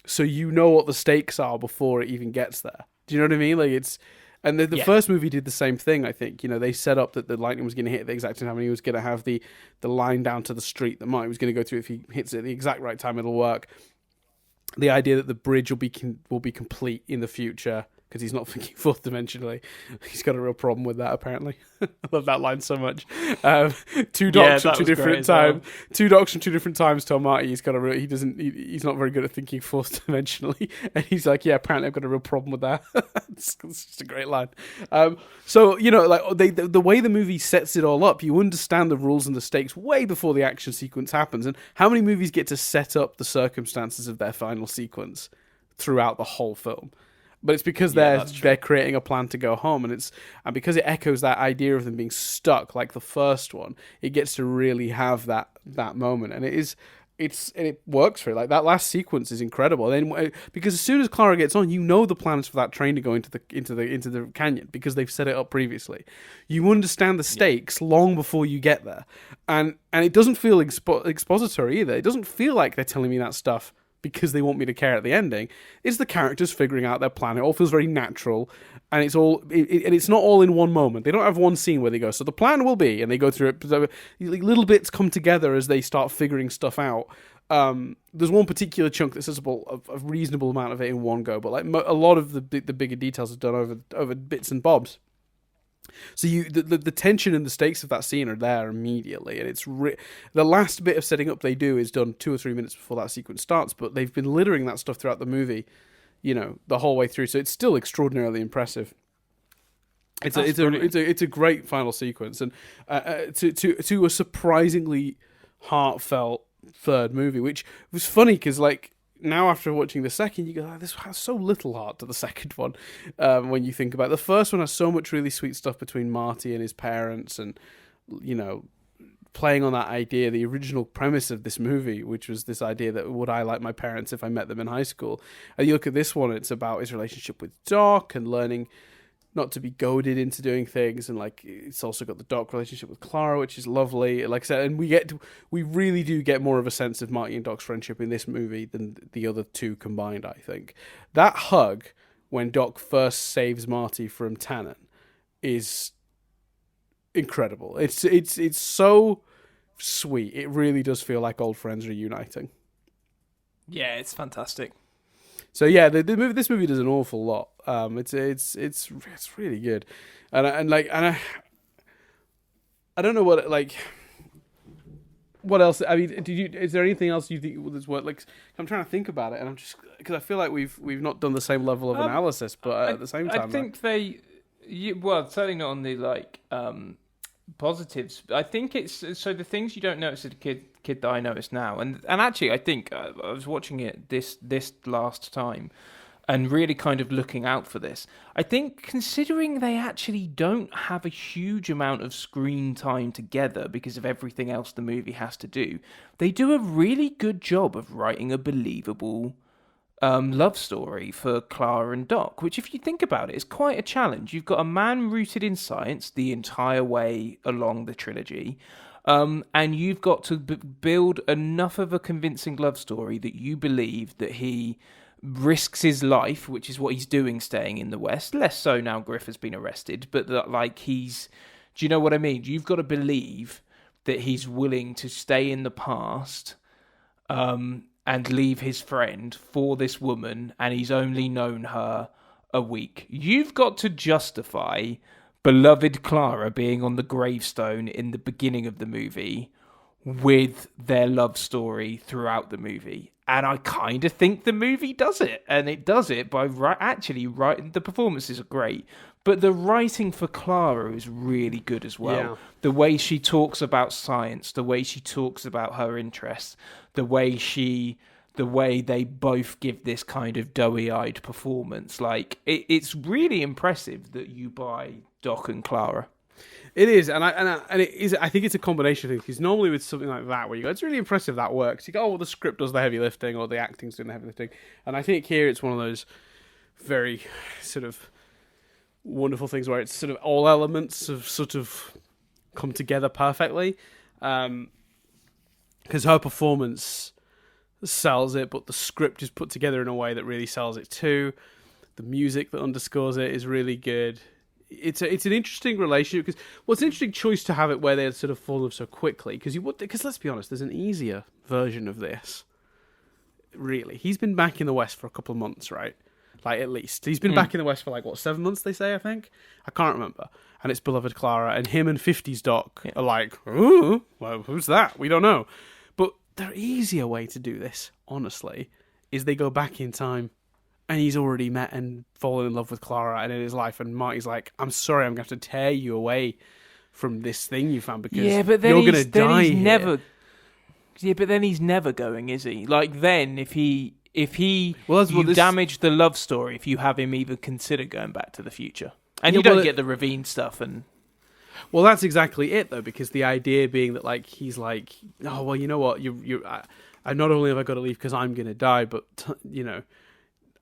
so you know what the stakes are before it even gets there. Do you know what I mean? Like it's. And the first movie did the same thing, I think. You know, they set up that the lightning was going to hit at the exact same time, and he was going to have the line down to the street that Marty was going to go through. If he hits it at the exact right time, it'll work. The idea that the bridge will be complete in the future because he's not thinking fourth dimensionally. He's got a real problem with that, apparently. I love that line so much. Two docs from two different times. Two docs from two different times tell Marty he's he's not very good at thinking fourth dimensionally, and he's like, yeah, apparently I've got a real problem with that. It's just a great line. So you know, like the way the movie sets it all up, you understand the rules and the stakes way before the action sequence happens. And how many movies get to set up the circumstances of their final sequence throughout the whole film? But it's because they're creating a plan to go home, and because it echoes that idea of them being stuck like the first one. It gets to really have that moment, and it works for it. Like that last sequence is incredible. Then because as soon as Clara gets on, you know the plans for that train to go into the canyon because they've set it up previously. You understand the stakes long before you get there, and it doesn't feel expository either. It doesn't feel like they're telling me that stuff because they want me to care at the ending. It's the characters figuring out their plan. It all feels very natural, and it's not all in one moment. They don't have one scene where they go, so the plan will be, and they go through it. Little bits come together as they start figuring stuff out. There's one particular chunk that's a reasonable amount of it in one go, but like a lot of the bigger details are done over bits and bobs. So the tension and the stakes of that scene are there immediately, and it's the last bit of setting up they do is done 2 or 3 minutes before that sequence starts, but they've been littering that stuff throughout the movie, the whole way through. So it's still extraordinarily impressive. It's a great final sequence, and to a surprisingly heartfelt third movie, which was funny because like. Now, after watching the second, you go, this has so little heart to the second one when you think about it. The first one has so much really sweet stuff between Marty and his parents and, playing on that idea, the original premise of this movie, which was this idea that would I like my parents if I met them in high school? And you look at this one, it's about his relationship with Doc and learning not to be goaded into doing things, and like it's also got the Doc relationship with Clara, which is lovely. Like I said, and we really do get more of a sense of Marty and Doc's friendship in this movie than the other two combined. I think that hug when Doc first saves Marty from Tannen is incredible. It's so sweet. It really does feel like old friends reuniting. Yeah, it's fantastic. So yeah, this movie does an awful lot. It's really good, and I don't know what else. I mean, is there anything else you think was worth? Like, I'm trying to think about it, and I'm just because I feel like we've not done the same level of analysis, but at the same time, I think certainly not on the positives. I think it's so the things you don't notice as a kid that I notice now, and actually I think I was watching it this last time and really kind of looking out for this. I think considering they actually don't have a huge amount of screen time together because of everything else the movie has to do, they do a really good job of writing a believable love story for Clara and Doc, which if you think about it is quite a challenge. You've got a man rooted in science the entire way along the trilogy, and you've got to build enough of a convincing love story that you believe that he risks his life, which is what he's doing staying in the West, less so now Griff has been arrested, but that do you know what I mean? You've got to believe that he's willing to stay in the past and leave his friend for this woman, and he's only known her a week. You've got to justify beloved Clara being on the gravestone in the beginning of the movie with their love story throughout the movie. And I kind of think the movie does it. And it does it by actually writing. The performances are great, but the writing for Clara is really good as well. Yeah. The way she talks about science, the way she talks about her interests, the way they both give this kind of doughy-eyed performance. Like, it's really impressive that you buy Doc and Clara. It is, and it is. I think it's a combination of things. Because normally with something like that, where you go, it's really impressive that works. You go, oh, well, the script does the heavy lifting, or the acting's doing the heavy lifting. And I think here it's one of those very sort of wonderful things where it's sort of all elements have sort of come together perfectly. Because her performance sells it, but the script is put together in a way that really sells it too. The music that underscores it is really good. It's an interesting relationship because it's an interesting choice to have it where they sort of fall off so quickly because let's be honest, there's an easier version of this. Really, he's been back in the West for a couple of months, right? Like at least he's been back in the West for like 7 months. They say, I think, I can't remember. And it's beloved Clara and him and 50s Doc are like, ooh, well, who's that? We don't know. But the easier way to do this, honestly, is they go back in time. And he's already met and fallen in love with Clara and in his life. And Marty's like, I'm sorry, I'm going to have to tear you away from this thing you found because you're going to die here. Yeah, but then he's never going, is he? Like then, if you damage the love story, if you have him even consider going back to the future. And you don't get the ravine stuff. Well, that's exactly it, though, because the idea being that like he's like, oh, well, you know what? I not only have I got to leave because I'm going to die, but,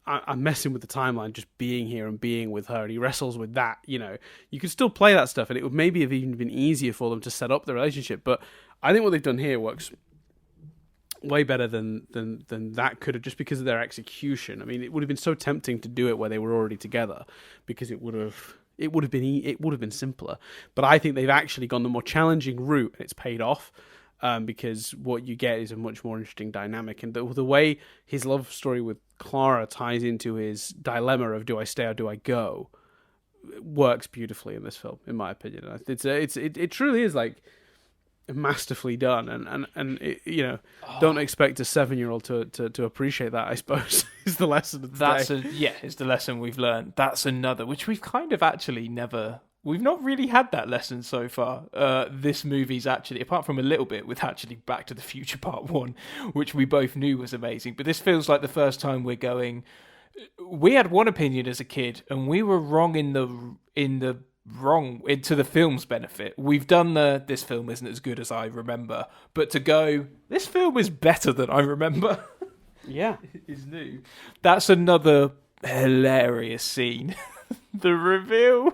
I'm messing with the timeline just being here and being with her, and he wrestles with that. You could still play that stuff, and it would maybe have even been easier for them to set up the relationship. But I think what they've done here works way better than that could have, just because of their execution. I mean, it would have been so tempting to do it where they were already together, because it would have been simpler. But I think they've actually gone the more challenging route, and it's paid off. Because what you get is a much more interesting dynamic, and the way his love story with Clara ties into his dilemma of do I stay or do I go works beautifully in this film, in my opinion. It truly is like masterfully done, and it, don't expect a 7-year-old to appreciate that. I suppose is the lesson of the day. It's the lesson we've learned. That's another which we've kind of actually never. We've not really had that lesson so far. This movie's actually, apart from a little bit with actually Back to the Future Part 1, which we both knew was amazing, but this feels like the first time we're going... We had one opinion as a kid, and we were wrong into the film's benefit. We've done this film isn't as good as I remember, but to go, this film is better than I remember. Yeah. is new. That's another hilarious scene. The reveal...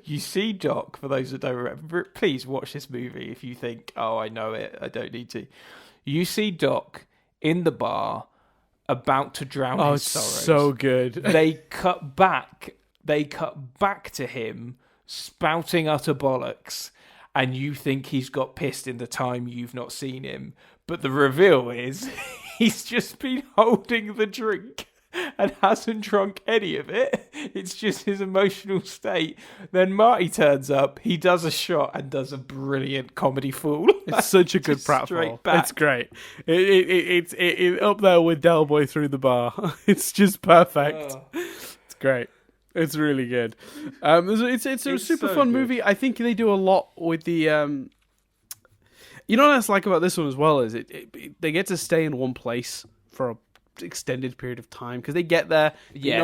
You see Doc, for those that don't remember, please watch this movie if you think, oh, I know it, I don't need to. You see Doc in the bar about to drown his sorrows. So good. They cut back to him spouting utter bollocks, and you think he's got pissed in the time you've not seen him. But the reveal is he's just been holding the drink and hasn't drunk any of it. It's just his emotional state. Then Marty turns up, he does a shot and does a brilliant comedy fool. It's such a good pratfall. It's great. It's up there with Del Boy Through the Bar. It's just perfect. It's great. It's really good. It's a super fun movie. I think they do a lot with the... You know what I like about this one as well is they get to stay in one place for a extended period of time, because they get there.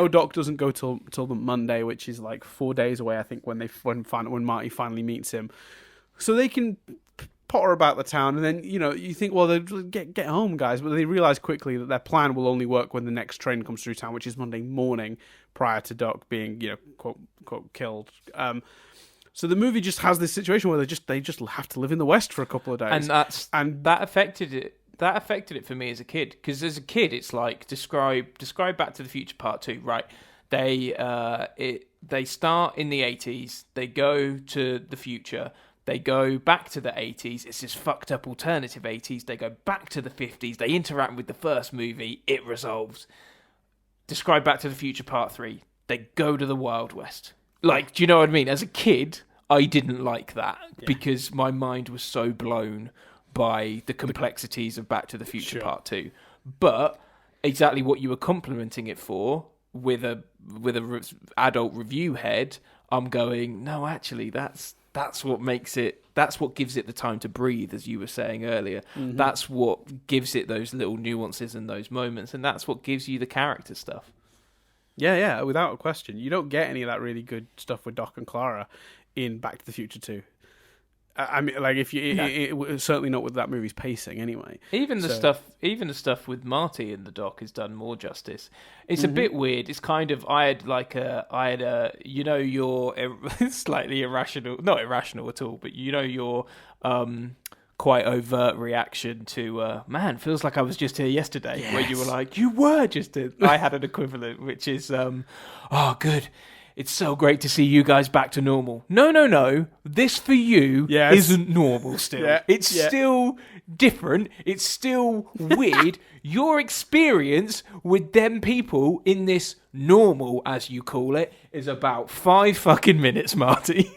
Doc doesn't go till the Monday, which is like 4 days away, I think, when Marty finally meets him. So they can potter about the town, and then you think, well, they get home, guys, but they realize quickly that their plan will only work when the next train comes through town, which is Monday morning, prior to Doc being quote unquote killed. So the movie just has this situation where they just have to live in the West for a couple of days, and that affected it. That affected it for me as a kid, because as a kid, it's like describe Back to the Future Part 2, right? They start in the 80s, they go to the future, they go back to the 80s, it's this fucked up alternative 80s, they go back to the 50s, they interact with the first movie, it resolves. Describe Back to the Future Part 3, they go to the Wild West. Like, do you know what I mean? As a kid, I didn't like that, because my mind was so blown by the complexities of Back to the Future Part 2. But exactly what you were complimenting it for, with a adult review head, I'm going, no, actually, that's what makes it, that's what gives it the time to breathe, as you were saying earlier. Mm-hmm. That's what gives it those little nuances and those moments, and that's what gives you the character stuff. Yeah, without a question. You don't get any of that really good stuff with Doc and Clara in Back to the Future 2. I mean, like if you, it certainly not with that movie's pacing anyway. Even the stuff with Marty in the doc is done more justice. It's a bit weird. It's kind of I had you know, your slightly irrational, not irrational at all, but you know, your quite overt reaction to man, feels like I was just here yesterday. Yes. Where you were like, you were just here. I had an equivalent, which is oh good. It's so great to see you guys back to normal. No. This for you isn't normal still. It's still different. It's still weird. Your experience with them people in this normal, as you call it, is about 5 fucking minutes, Marty.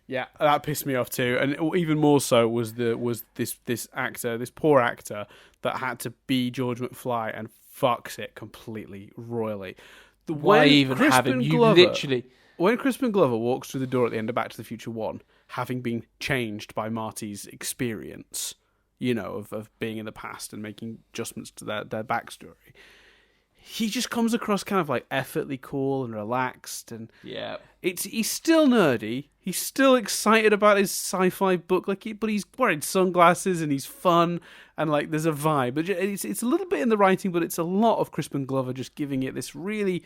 Yeah, that pissed me off too. And even more so was this actor, this poor actor that had to be George McFly and fucks it completely royally. Why even have him? You literally... When Crispin Glover walks through the door at the end of Back to the Future 1, having been changed by Marty's experience, you know, of being in the past and making adjustments to their backstory, he just comes across kind of like effortlessly cool and relaxed. And he's still nerdy. He's still excited about his sci-fi book, but he's wearing sunglasses and he's fun and like there's a vibe. But it's a little bit in the writing, but it's a lot of Crispin Glover just giving it this really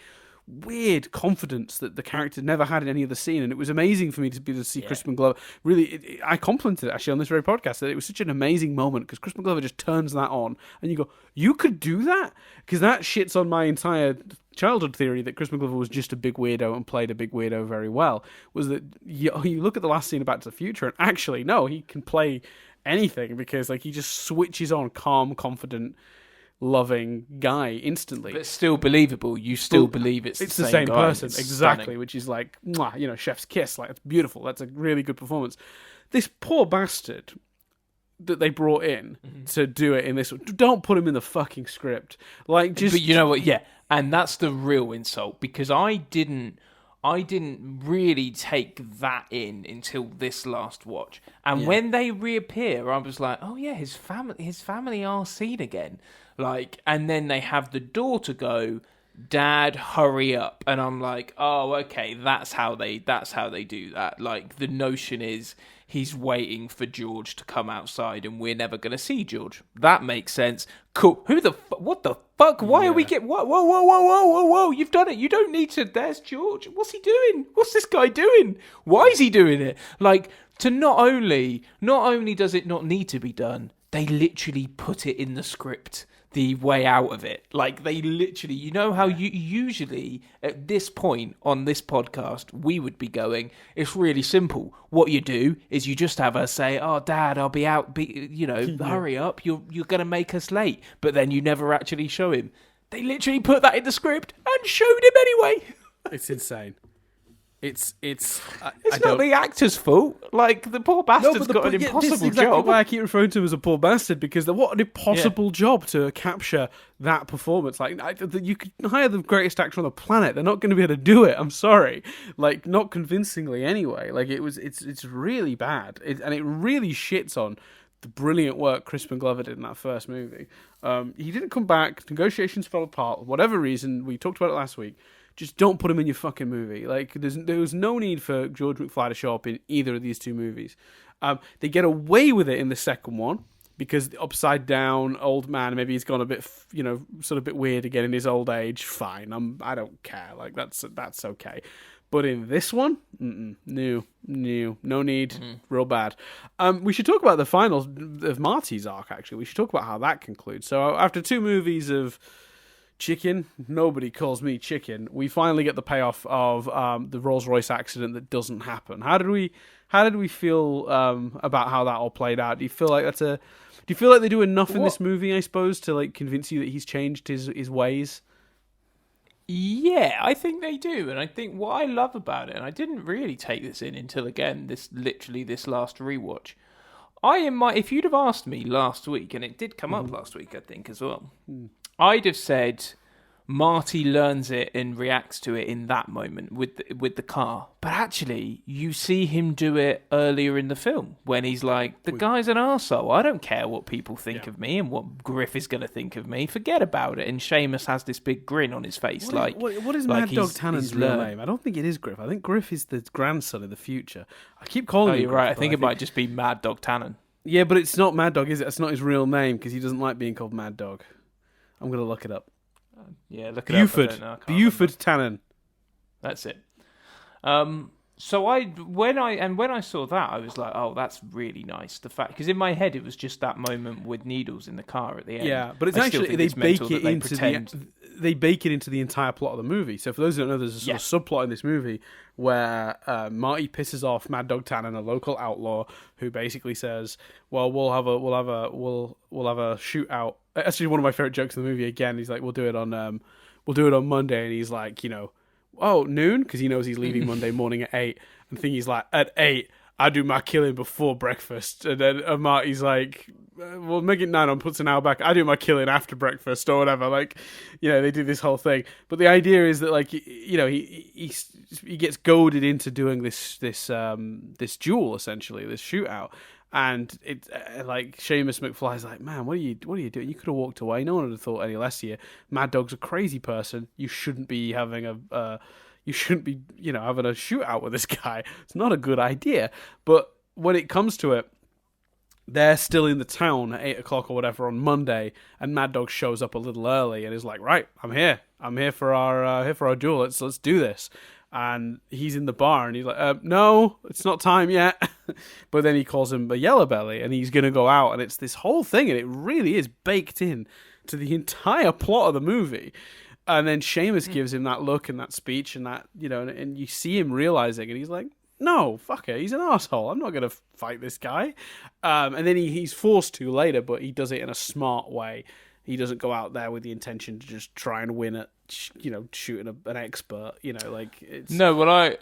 weird confidence that the character never had in any other scene. And it was amazing for me to be able to see Crispin Glover. Really, I complimented it actually on this very podcast that it was such an amazing moment because Crispin Glover just turns that on and you go, you could do that? Because that shits on my entire childhood theory that Crispin Glover was just a big weirdo and played a big weirdo very well. Was that you look at the last scene of Back to the Future and actually, no, he can play anything because like he just switches on calm, confident, loving guy instantly, but still believable. You still believe it's the same person, it's exactly, stunning. Which is like, you know, chef's kiss. Like it's beautiful. That's a really good performance. This poor bastard that they brought in to do it in this. Don't put him in the fucking script. Like, just. But you know what? Yeah, and that's the real insult because I didn't really take that in until this last watch. And when they reappear, I was like, oh yeah, his family are seen again. Like, and then they have the daughter go, Dad, hurry up. And I'm like, oh, okay, that's how they do that. Like, the notion is he's waiting for George to come outside and we're never going to see George. That makes sense. Cool. What the fuck? Why are we whoa, you've done it. You don't need to, there's George. What's he doing? What's this guy doing? Why is he doing it? Like, to not only does it not need to be done, they literally put it in the script. The way out of it. Like, they literally, you know how you usually, at this point on this podcast, we would be going, it's really simple. What you do is you just have her say, oh, Dad, I'll be out, hurry up, you're going to make us late. But then you never actually show him. They literally put that in the script and showed him anyway. It's insane. It's not the actor's fault. Like, the poor bastard's got an impossible this is exactly job. Why I keep referring to him as a poor bastard, because what an impossible job to capture that performance. Like, you could hire the greatest actor on the planet. They're not going to be able to do it. I'm sorry. Like, not convincingly anyway. Like, it's really bad. And it really shits on the brilliant work Crispin Glover did in that first movie. He didn't come back. Negotiations fell apart. For whatever reason, we talked about it last week. Just don't put him in your fucking movie. Like, there was no need for George McFly to show up in either of these two movies. They get away with it in the second one because the upside down old man, maybe he's gone a bit, sort of a bit weird again in his old age. Fine, I don't care. Like, that's okay. But in this one, no need, real bad. We should talk about the final of Marty's arc. Actually, we should talk about how that concludes. So after 2 movies of chicken, nobody calls me chicken, we finally get the payoff of the Rolls-Royce accident that doesn't happen. How did we feel about how that all played out? Do you feel like they do enough in this movie, I suppose, to like convince you that he's changed his ways? Yeah, I think they do, and I think what I love about it, and I didn't really take this in until again this last rewatch. If you'd have asked me last week, and it did come up last week, I think as well. I'd have said Marty learns it and reacts to it in that moment with the car. But actually, you see him do it earlier in the film when he's like, the guy's an arsehole. I don't care what people think of me and what Griff is going to think of me. Forget about it. And Seamus has this big grin on his face. What is Mad Dog Tannen's real name? I don't think it is Griff. I think Griff is the grandson in the future. I keep calling him you're Griff, right. I think it might just be Mad Dog Tannen. Yeah, but it's not Mad Dog, is it? It's not his real name because he doesn't like being called Mad Dog. I'm going to look it up. Yeah, look it up. Buford Tannen. That's it. So when I saw that, I was like, oh, that's really nice. The fact, because in my head it was just that moment with Needles in the car at the end. Yeah, but it's actually they bake it into the entire plot of the movie. So for those who don't know, there's a sort of subplot in this movie where Marty pisses off Mad Dog Tannen, a local outlaw, who basically says, "Well, we'll have a shootout." Actually, one of my favorite jokes in the movie. Again, he's like, "We'll do it on Monday," and he's like, "Oh, noon," because he knows he's leaving Monday morning at 8. And Thingy's like, "At 8, I do my killing before breakfast." And then Marty's like, "Well, make it 9. I'll put an hour back. I do my killing after breakfast or whatever." Like, they do this whole thing. But the idea is that, like, he gets goaded into doing this duel, essentially, this shootout. And it's like Seamus McFly's like, "Man, what are you doing? You could have walked away. No one would have thought any less of you. Mad Dog's a crazy person. You shouldn't be having having a shootout with this guy. It's not a good idea." But when it comes to it, they're still in the town at 8 o'clock or whatever on Monday, and Mad Dog shows up a little early and is like, "Right, I'm here for our duel. Let's do this." And he's in the bar, and he's like, "No, it's not time yet." But then he calls him a yellow belly, and he's going to go out, and it's this whole thing, and it really is baked in to the entire plot of the movie. And then Seamus gives him that look and that speech, and that, and you see him realizing, and he's like, "No, fuck it, he's an asshole. I'm not going to fight this guy." And then he's forced to later, but he does it in a smart way. He doesn't go out there with the intention to just try and win at, shooting an expert. It's... No, well,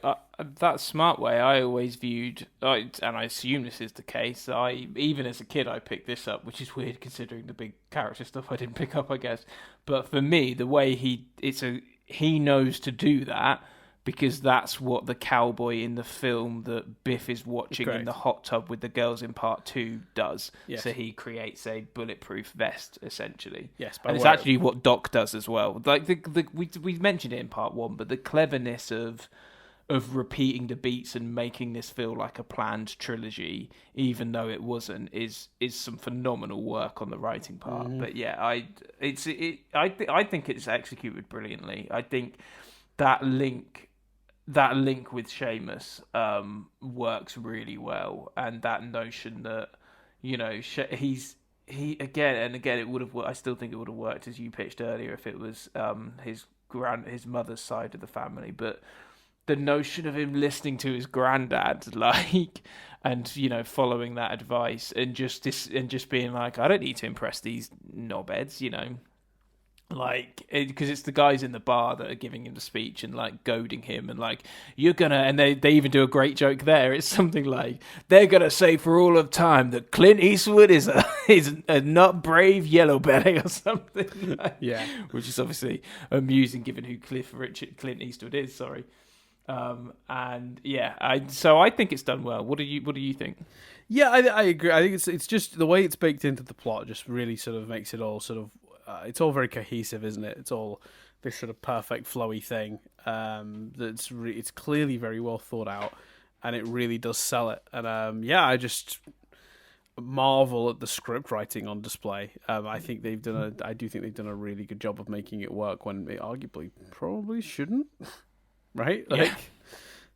that smart way I always viewed, and I assume this is the case. Even as a kid, I picked this up, which is weird considering the big character stuff I didn't pick up, I guess. But for me, the way he knows to do that, because that's what the cowboy in the film that Biff is watching in the hot tub with the girls in part 2 does. Yes. So he creates a bulletproof vest, essentially. Yes, and it's actually what Doc does as well. Like we mentioned it in part 1, but the cleverness of repeating the beats and making this feel like a planned trilogy, even though it wasn't, is some phenomenal work on the writing part. Mm-hmm. But yeah, I think it's executed brilliantly. I think that link with Seamus works really well, and that notion that he again it would have. I still think it would have worked as you pitched earlier if it was his mother's side of the family, but the notion of him listening to his granddad, and following that advice, and just being like, I don't need to impress these knobheads, because it's the guys in the bar that are giving him the speech and goading him and you're gonna, and they even do a great joke there. It's something like, they're gonna say for all of time that Clint Eastwood is a not brave yellow belly or something. Yeah, which is obviously amusing given who Clint Eastwood is. Sorry. And yeah, I think it's done well. What do you think? Yeah, I agree. I think it's just the way it's baked into the plot just really sort of makes it all sort of. It's all very cohesive, isn't it? It's all this sort of perfect flowy thing. It's clearly very well thought out, and it really does sell it. And I just marvel at the script writing on display. I do think they've done a really good job of making it work when it arguably probably shouldn't. Right?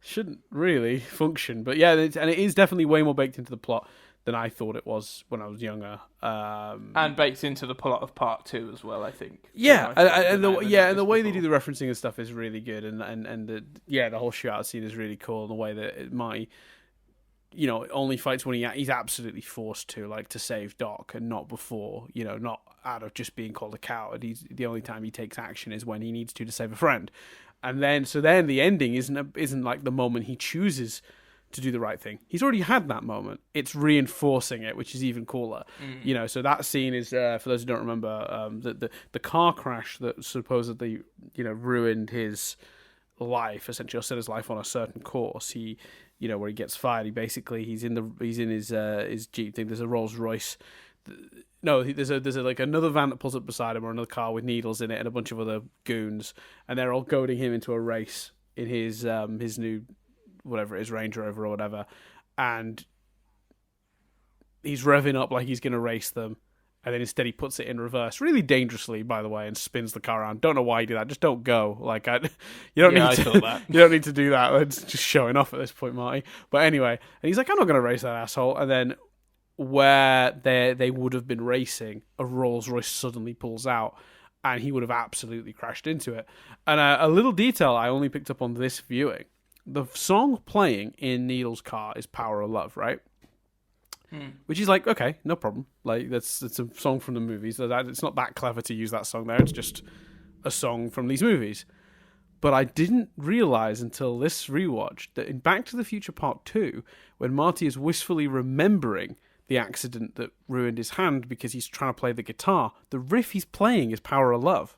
Shouldn't really function. But yeah, and it is definitely way more baked into the plot than I thought it was when I was younger. And baked into the plot of part 2 as well, I think. Yeah, and the way they do the referencing and stuff is really good, and the whole shootout scene is really cool, and the way that Marty, only fights when he's absolutely forced to save Doc, and not before, not out of just being called a coward. The only time he takes action is when he needs to save a friend. And then the ending isn't like the moment he chooses to do the right thing. He's already had that moment. It's reinforcing it, which is even cooler. So that scene is, for those who don't remember, the car crash that supposedly, ruined his life, essentially, or set his life on a certain course. He, where he gets fired. He's in his Jeep thing. There's a Rolls Royce. No, there's like another van that pulls up beside him, or another car with needles in it, and a bunch of other goons, and they're all goading him into a race in his new, whatever it is, Range Rover or whatever, and he's revving up like he's going to race them, and then instead he puts it in reverse, really dangerously, by the way, and spins the car around. Don't know why he did that. Just don't go. Like, you don't need to. That. You don't need to do that. It's just showing off at this point, Marty. But anyway, and he's like, I'm not going to race that asshole. And then where they would have been racing, a Rolls Royce suddenly pulls out, and he would have absolutely crashed into it. And a little detail I only picked up on this viewing: the song playing in Needle's car is "Power of Love," right? Which is like, okay, no problem. Like it's a song from the movies. It's not that clever to use that song there. It's just a song from these movies. But I didn't realize until this rewatch that in Back to the Future Part 2, when Marty is wistfully remembering the accident that ruined his hand because he's trying to play the guitar, the riff he's playing is Power of Love.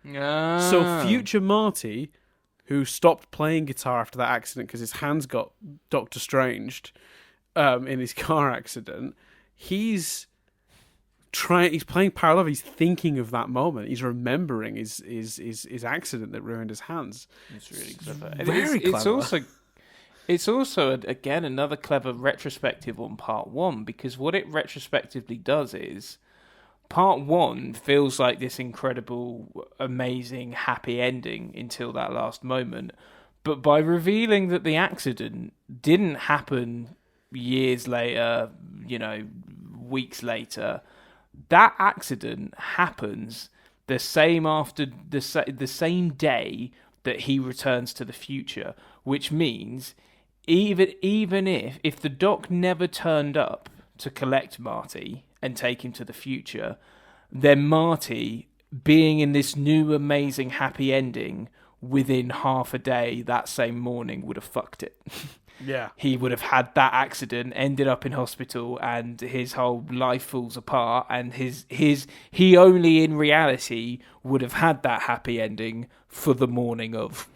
So future Marty, who stopped playing guitar after that accident because his hands got Doctor Stranged in his car accident, he's playing Power of Love. He's thinking of that moment. He's remembering his accident that ruined his hands. It's really clever. Very clever. It's also again another clever retrospective on Part 1, because what it retrospectively does is Part 1 feels like this incredible, amazing, happy ending until that last moment. But by revealing that the accident didn't happen years later, weeks later, that accident happens the same same day that he returns to the future, which means even if the Doc never turned up to collect Marty and take him to the future, then Marty, being in this new amazing happy ending within half a day that same morning, would have fucked it. Yeah. He would have had that accident, ended up in hospital, and his whole life falls apart, and he only in reality would have had that happy ending for the morning of.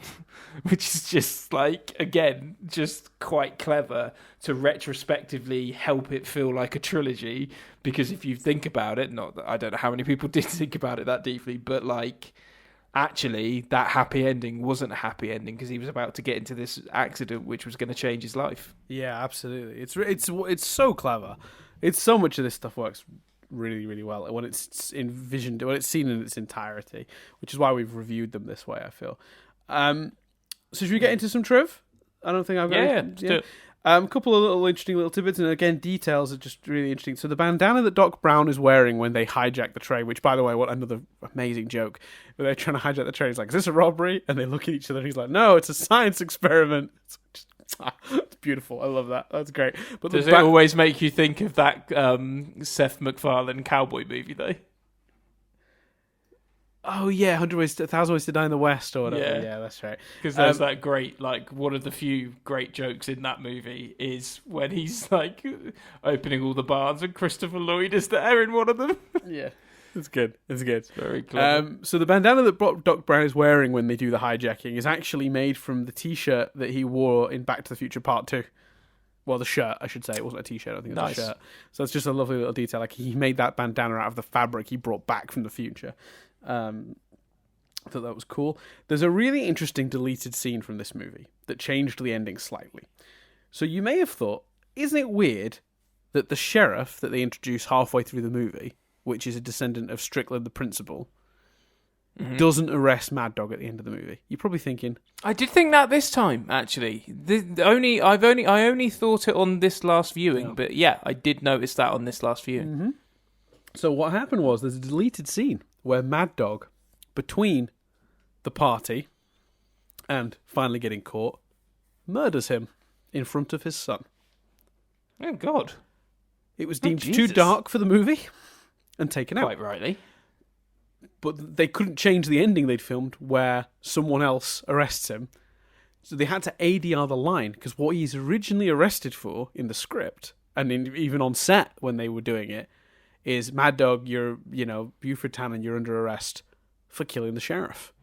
Which is just like, again, just quite clever to retrospectively help it feel like a trilogy, because if you think about it, not that I don't know how many people did think about it that deeply, but like, actually, that happy ending wasn't a happy ending because he was about to get into this accident which was going to change his life. Yeah, absolutely. It's so clever. It's so much of this stuff works really, really well when it's envisioned, when it's seen in its entirety, which is why we've reviewed them this way, I feel. So should we get into some triv? I don't think I've got let's do it. A couple of little interesting little tidbits, and again, details are just really interesting. So the bandana that Doc Brown is wearing when they hijack the train, which, by the way, what another amazing joke. When they're trying to hijack the train, he's like, is this a robbery? And they look at each other and he's like, no, it's a science experiment. It's beautiful. I love that. That's great. But does it always make you think of that Seth MacFarlane cowboy movie, though? Oh yeah, 1,000 Ways to Die in the West or whatever. Yeah, that's right. Because there's that great, like, one of the few great jokes in that movie is when he's like opening all the barns and Christopher Lloyd is there in one of them. Yeah, it's good. It's good. It's very clever. So the bandana that Doc Brown is wearing when they do the hijacking is actually made from the T-shirt that he wore in Back to the Future Part 2. Well, the shirt, I should say. It wasn't a T-shirt. I think it was a shirt. So it's just a lovely little detail. Like, he made that bandana out of the fabric he brought back from the future. I thought that was cool. There's a really interesting deleted scene from this movie that changed the ending slightly. So you may have thought, isn't it weird that the sheriff that they introduce halfway through the movie, which is a descendant of Strickland the principal, doesn't arrest Mad Dog at the end of the movie? You're probably thinking, I did think that this time, actually. I only thought it on this last viewing, but yeah, I did notice that on this last viewing. Mm-hmm. So what happened was there's a deleted scene where Mad Dog, between the party and finally getting caught, murders him in front of his son. Oh, God. It was deemed too dark for the movie and taken out. Quite rightly. But they couldn't change the ending they'd filmed where someone else arrests him. So they had to ADR the line, because what he's originally arrested for in the script, and even on set when they were doing it, is Mad Dog, Buford Tannen, you're under arrest for killing the sheriff.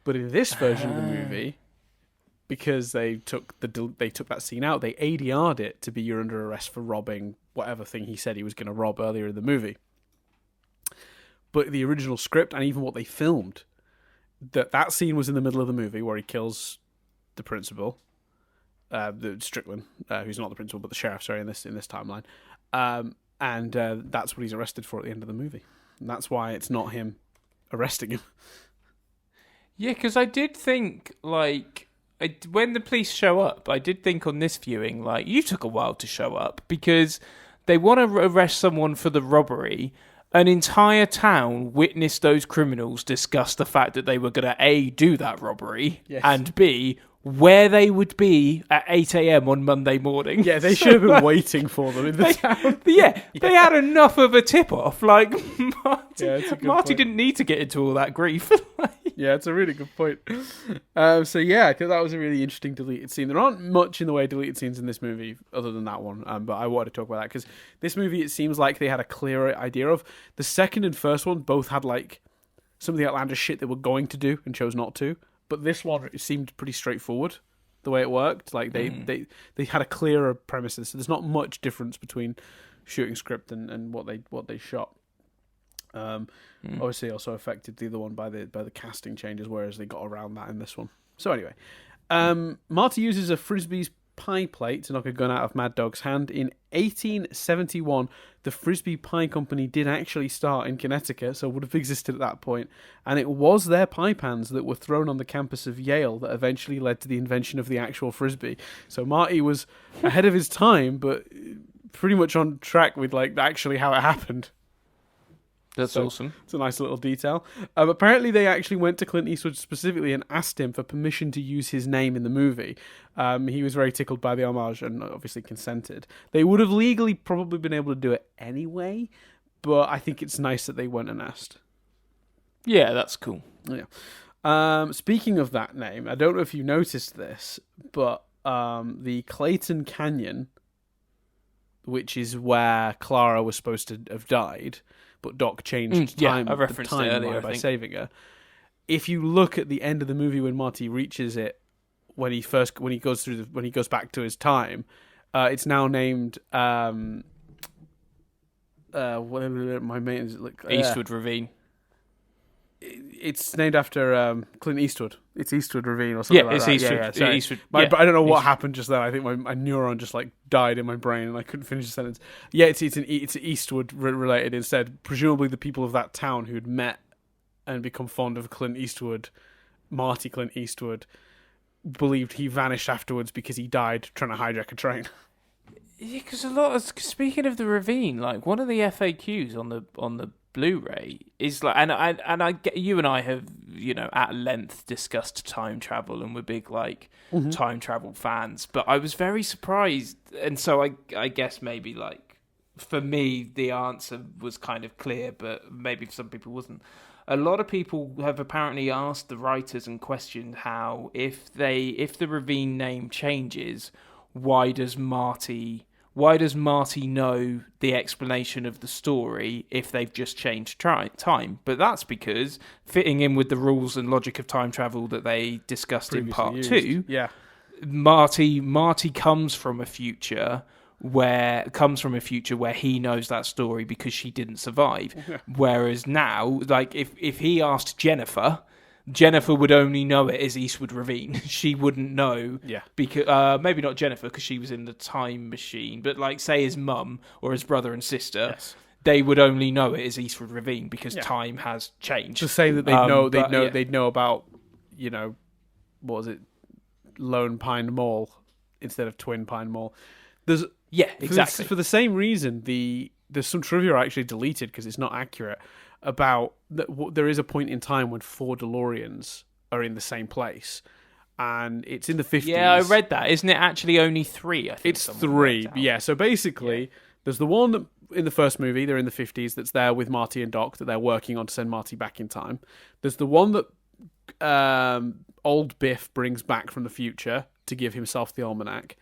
But in this version of the movie, because they took that scene out, they ADR'd it to be you're under arrest for robbing whatever thing he said he was going to rob earlier in the movie. But the original script, and even what they filmed, that scene was in the middle of the movie where he kills the principal, the Strickland, who's not the principal but the sheriff. Sorry, in this timeline, and that's what he's arrested for at the end of the movie. And that's why it's not him arresting him. Yeah, because I did think when the police show up, I did think on this viewing you took a while to show up because they want to arrest someone for the robbery. An entire town witnessed those criminals discuss the fact that they were going to A, do that robbery, yes, and B, where they would be at 8 a.m. on Monday morning. Yeah, they should have been waiting for them in the town. They had enough of a tip-off. Marty didn't need to get into all that grief. Yeah, it's a really good point. Because that was a really interesting deleted scene. There aren't much in the way of deleted scenes in this movie other than that one, but I wanted to talk about that because this movie, it seems like they had a clearer idea of. The second and first one both had some of the outlandish shit they were going to do and chose not to, but this one, it seemed pretty straightforward the way it worked. They had a clearer premise, so there's not much difference between shooting script and what they shot. Obviously also affected the other one by the casting changes, whereas they got around that in this one. So anyway, Marty uses a Frisbee's pie plate to knock a gun out of Mad Dog's hand. In 1871, the Frisbee Pie Company did actually start in Connecticut, so would have existed at that point, and it was their pie pans that were thrown on the campus of Yale that eventually led to the invention of the actual Frisbee. So Marty was ahead of his time, but pretty much on track with actually how it happened. That's awesome. It's a nice little detail. Apparently, they actually went to Clint Eastwood specifically and asked him for permission to use his name in the movie. He was very tickled by the homage and obviously consented. They would have legally probably been able to do it anyway, but I think it's nice that they went and asked. Yeah, that's cool. Yeah. Speaking of that name, I don't know if you noticed this, but the Clayton Canyon, which is where Clara was supposed to have died, but Doc changed time earlier by saving her. If you look at the end of the movie when Marty reaches it, when he goes back to his time, it's now named Eastwood Ravine. It's named after Clint Eastwood. It's Eastwood Ravine or something like that. Eastwood. But I don't know what happened just then. I think my neuron just died in my brain and I couldn't finish the sentence. Yeah, it's Eastwood related instead. Presumably the people of that town who'd met and become fond of Clint Eastwood, Marty Clint Eastwood, believed he vanished afterwards because he died trying to hijack a train. Yeah, because speaking of the ravine, one of the FAQs on the Blu-ray is I get you and I have at length discussed time travel and we're big time travel fans, but I was very surprised, and so I guess maybe for me the answer was kind of clear, but maybe for some people wasn't. A lot of people have apparently asked the writers and questioned how if the ravine name changes, why does Marty know the explanation of the story if they've just changed time? But that's because, fitting in with the rules and logic of time travel that they discussed previously in part 2, yeah, Marty comes from a future where he knows that story because she didn't survive. Whereas now, if he asked Jennifer would only know it as Eastwood Ravine. She wouldn't know. Yeah. Because maybe not Jennifer because she was in the time machine, but say his mum or his brother and sister, yes, they would only know it as Eastwood Ravine because time has changed. To say that they'd know about, what was it, Lone Pine Mall instead of Twin Pine Mall. Exactly. For the same reason, there's some trivia I actually deleted because it's not accurate. About there is a point in time when 4 DeLoreans are in the same place, and it's in the 50s. Yeah, I read that. Isn't it actually only 3? I think it's 3. Yeah. So basically, there's the one that in the first movie they're in the 50s that's there with Marty and Doc that they're working on to send Marty back in time. There's the one that old Biff brings back from the future to give himself the almanac.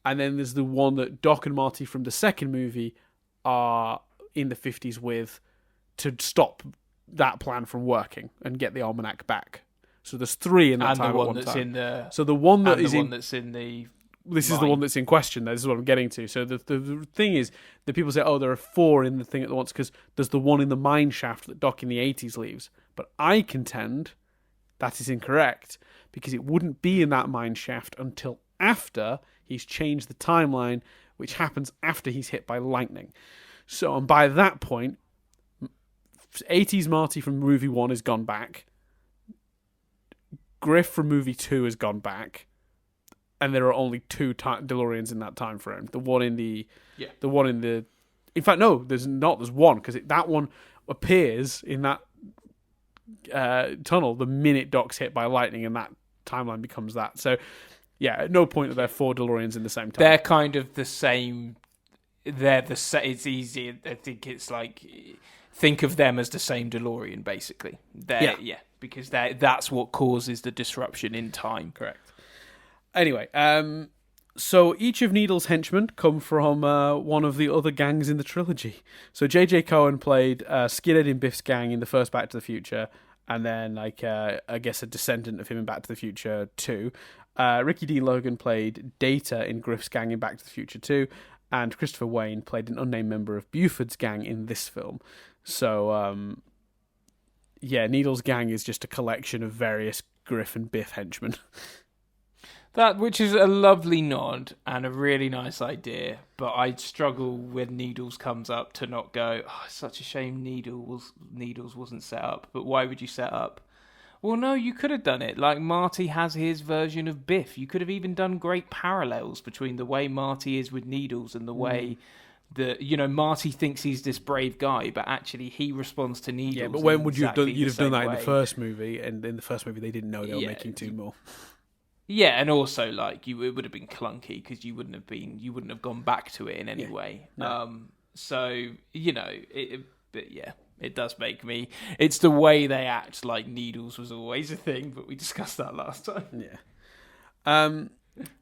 And then there's the one that Doc and Marty from the second movie are in the 50s with to stop that plan from working and get the almanac back. So there's 3 in that time at one time. So the one that is that's in the... This is the one that's in question. This is what I'm getting to. So the thing is that people say, there are 4 in the thing at once because there's the one in the mine shaft that Doc in the 80s leaves. But I contend that is incorrect because it wouldn't be in that mine shaft until after he's changed the timeline, which happens after he's hit by lightning. So, and by that point, 80s Marty from movie 1 has gone back. Griff from movie 2 has gone back. And there are only 2 DeLoreans in that time frame. The one in the... In fact, no, there's not. There's one, because that one appears in that tunnel the minute Doc's hit by lightning, and that timeline becomes that. So, yeah, at no point are there 4 DeLoreans in the same time. They're kind of the same... It's easy. I think it's like... Think of them as the same DeLorean, basically. Because that's what causes the disruption in time. Correct. Anyway, so each of Needle's henchmen come from one of the other gangs in the trilogy. So J.J. Cohen played Skinhead in Biff's gang in the first Back to the Future, and then, I guess a descendant of him in Back to the Future 2. Ricky Dean Logan played Data in Griff's gang in Back to the Future 2, and Christopher Wayne played an unnamed member of Buford's gang in this film. So, Needle's gang is just a collection of various Griff and Biff henchmen. Which is a lovely nod and a really nice idea, but I'd struggle when Needles comes up to not go, it's such a shame Needles wasn't set up, but why would you set up? Well, no, you could have done it. Like, Marty has his version of Biff. You could have even done great parallels between the way Marty is with Needles and the way that, Marty thinks he's this brave guy, but actually he responds to Needles. Yeah, but when would you'd have done that in the first movie, and in the first movie they didn't know they were making 2 more. Yeah, and also it would have been clunky because you wouldn't have gone back to it in any way. No. It does make me. It's the way they act. Like Needles was always a thing, but we discussed that last time. Yeah.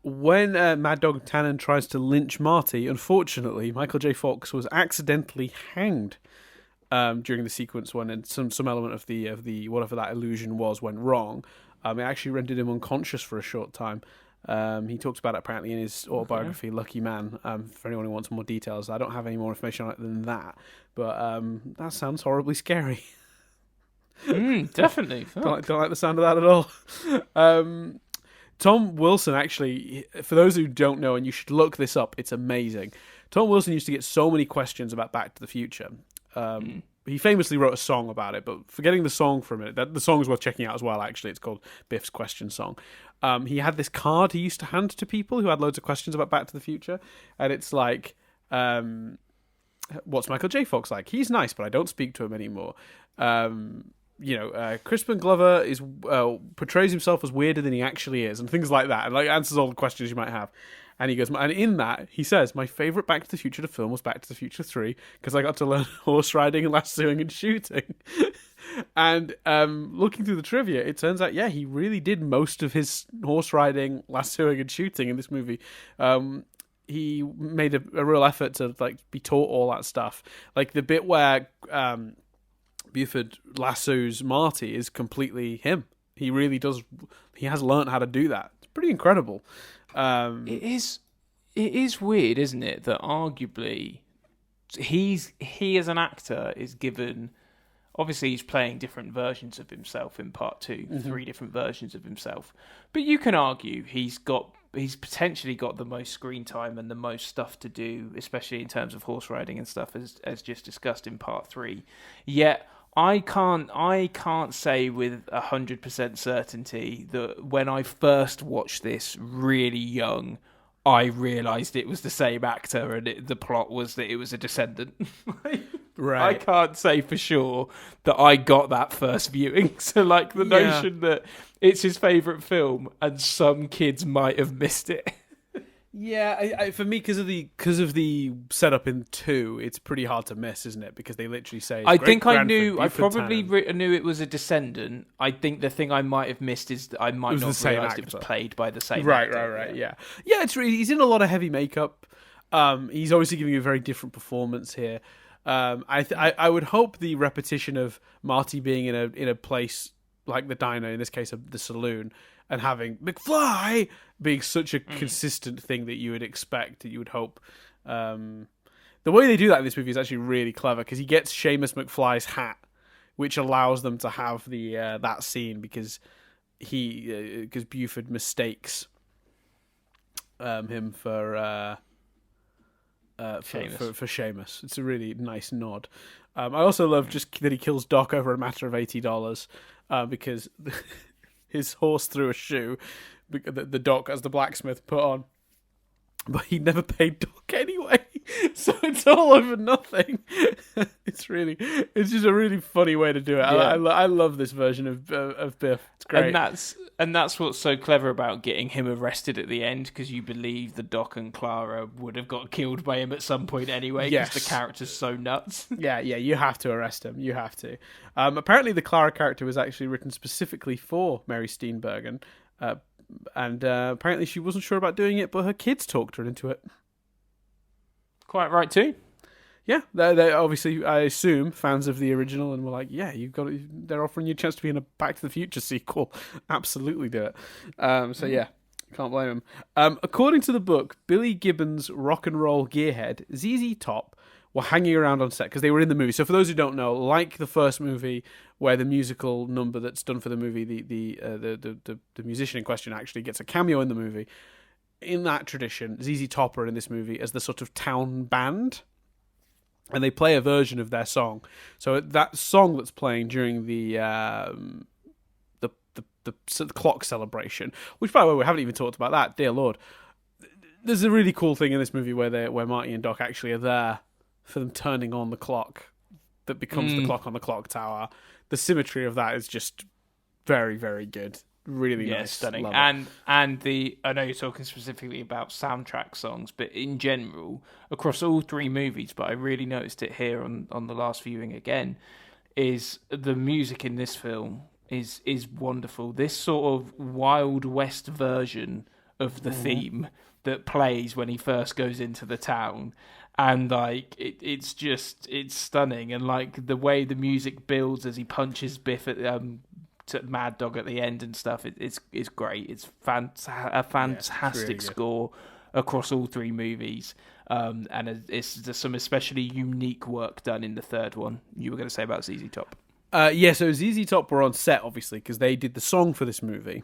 When Mad Dog Tannen tries to lynch Marty, unfortunately, Michael J. Fox was accidentally hanged during the sequence when some element of the whatever that illusion was went wrong. It actually rendered him unconscious for a short time. He talks about it apparently in his autobiography, Lucky Man, for anyone who wants more details. I don't have any more information on it than that, but that sounds horribly scary. Definitely. Don't like the sound of that at all. Tom Wilson, actually, for those who don't know, and you should look this up, it's amazing. Tom Wilson used to get so many questions about Back to the Future. He famously wrote a song about it, but forgetting the song for a minute, the song is worth checking out as well, actually. It's called Biff's Question Song. He had this card he used to hand to people who had loads of questions about Back to the Future, and it's like, what's Michael J. Fox like? He's nice, but I don't speak to him anymore. Crispin Glover portrays himself as weirder than he actually is, and things like that, and answers all the questions you might have. And he goes, and in that, he says, my favourite Back to the Future film was Back to the Future 3, because I got to learn horse riding and lassoing and shooting. And looking through the trivia, it turns out, he really did most of his horse riding, lassoing and shooting in this movie. He made a real effort to be taught all that stuff. Like the bit where Buford lassos Marty is completely him. He really does. He has learned how to do that. It's pretty incredible. It is weird, isn't it, that arguably he as an actor is given. Obviously, he's playing different versions of himself in part 2, 3 different versions of himself. But you can argue he's potentially got the most screen time and the most stuff to do, especially in terms of horse riding and stuff, as just discussed in part 3. Yet I can't say with 100% certainty that when I first watched this really young, I realised it was the same actor and the plot was that it was a descendant. Right. I can't say for sure that I got that first viewing. So, the notion that it's his favourite film and some kids might have missed it. Yeah, for me, because of the setup in 2, it's pretty hard to miss, isn't it? Because they literally say. I think I knew. I probably knew it was a descendant. I think the thing I might have missed is that I might not realised it was played by the same. Right, actor. right. Yeah. It's really. He's in a lot of heavy makeup. He's obviously giving a very different performance here. I would hope the repetition of Marty being in a place like the diner, in this case, the saloon, and having Mcfly being such a consistent thing that you would expect, that you would hope. The way they do that in this movie is actually really clever, because he gets Seamus McFly's hat, which allows them to have the that scene, because Buford mistakes him for Seamus. It's a really nice nod. I also love just that he kills Doc over a matter of $80 because his horse threw a shoe that the Doc, as the blacksmith, put on, but he never paid Doc anyway, so it's all over nothing. It's just a really funny way to do it. Yeah. I love this version of Biff. It's great, and that's what's so clever about getting him arrested at the end, because you believe the Doc and Clara would have got killed by him at some point anyway, because the character's so nuts. Yeah, you have to arrest him. You have to. Apparently, the Clara character was actually written specifically for Mary Steenburgen. And apparently she wasn't sure about doing it, but her kids talked her into it. Quite right too. Yeah, they're obviously, I assume, fans of the original, and were like, "Yeah, they're offering you a chance to be in a Back to the Future sequel. Absolutely do it." So yeah, can't blame them. According to the book, Billy Gibbons' rock and roll gearhead ZZ Top were hanging around on set because they were in the movie. So for those who don't know, like the first movie, where the musical number that's done for the movie, the musician in question actually gets a cameo in the movie. In that tradition, ZZ Top are in this movie as the sort of town band, and they play a version of their song. So that song that's playing during the clock celebration, which by the way we haven't even talked about that. Dear Lord, there's a really cool thing in this movie where Marty and Doc actually are there for them turning on the clock that becomes the clock on the clock tower. The symmetry of that is just very, very good. Really nice, stunning. Love and I know you're talking specifically about soundtrack songs, but in general, across all 3 movies, but I really noticed it here on the last viewing again, is the music in this film is wonderful. This sort of Wild West version of the theme that plays when he first goes into the town. And like it's stunning, and like the way the music builds as he punches Biff at to Mad Dog at the end and stuff. It's great. It's a fantastic really score across all 3 movies, and there's some especially unique work done in the third one. You were going to say about ZZ Top? So ZZ Top were on set obviously because they did the song for this movie.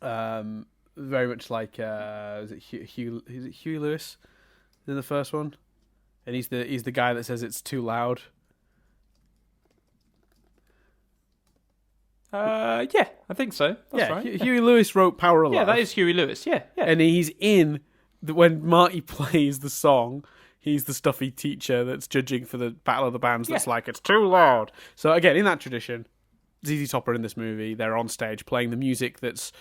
Very much like is it Huey Lewis in the first one, and he's the guy that says it's too loud. Yeah, I think so. That's right. Huey Lewis wrote Power of Love. Yeah, that is Huey Lewis. Yeah. And he's in when Marty plays the song. He's the stuffy teacher that's judging for the Battle of the Bands. That's like, it's too loud. So again, in that tradition, ZZ Top are in this movie. They're on stage playing the music that's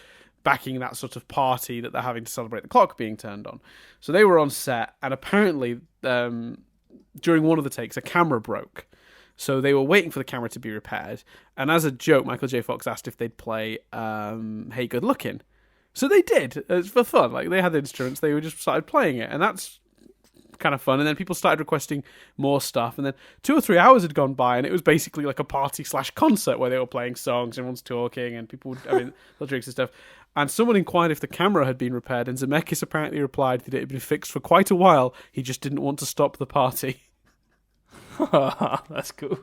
backing that sort of party that they're having to celebrate the clock being turned on. So they were on set, and apparently during one of the takes, a camera broke. So they were waiting for the camera to be repaired. And as a joke, Michael J. Fox asked if they'd play Hey Good Looking. So they did. It's for fun. Like, they had the instruments. They just started playing it. And that's kind of fun. And then people started requesting more stuff. And then 2 or 3 hours had gone by, and it was basically like a party/concert where they were playing songs, everyone's talking, and people would, they'll drinks and stuff. And someone inquired if the camera had been repaired, and Zemeckis apparently replied that it had been fixed for quite a while. He just didn't want to stop the party. That's cool.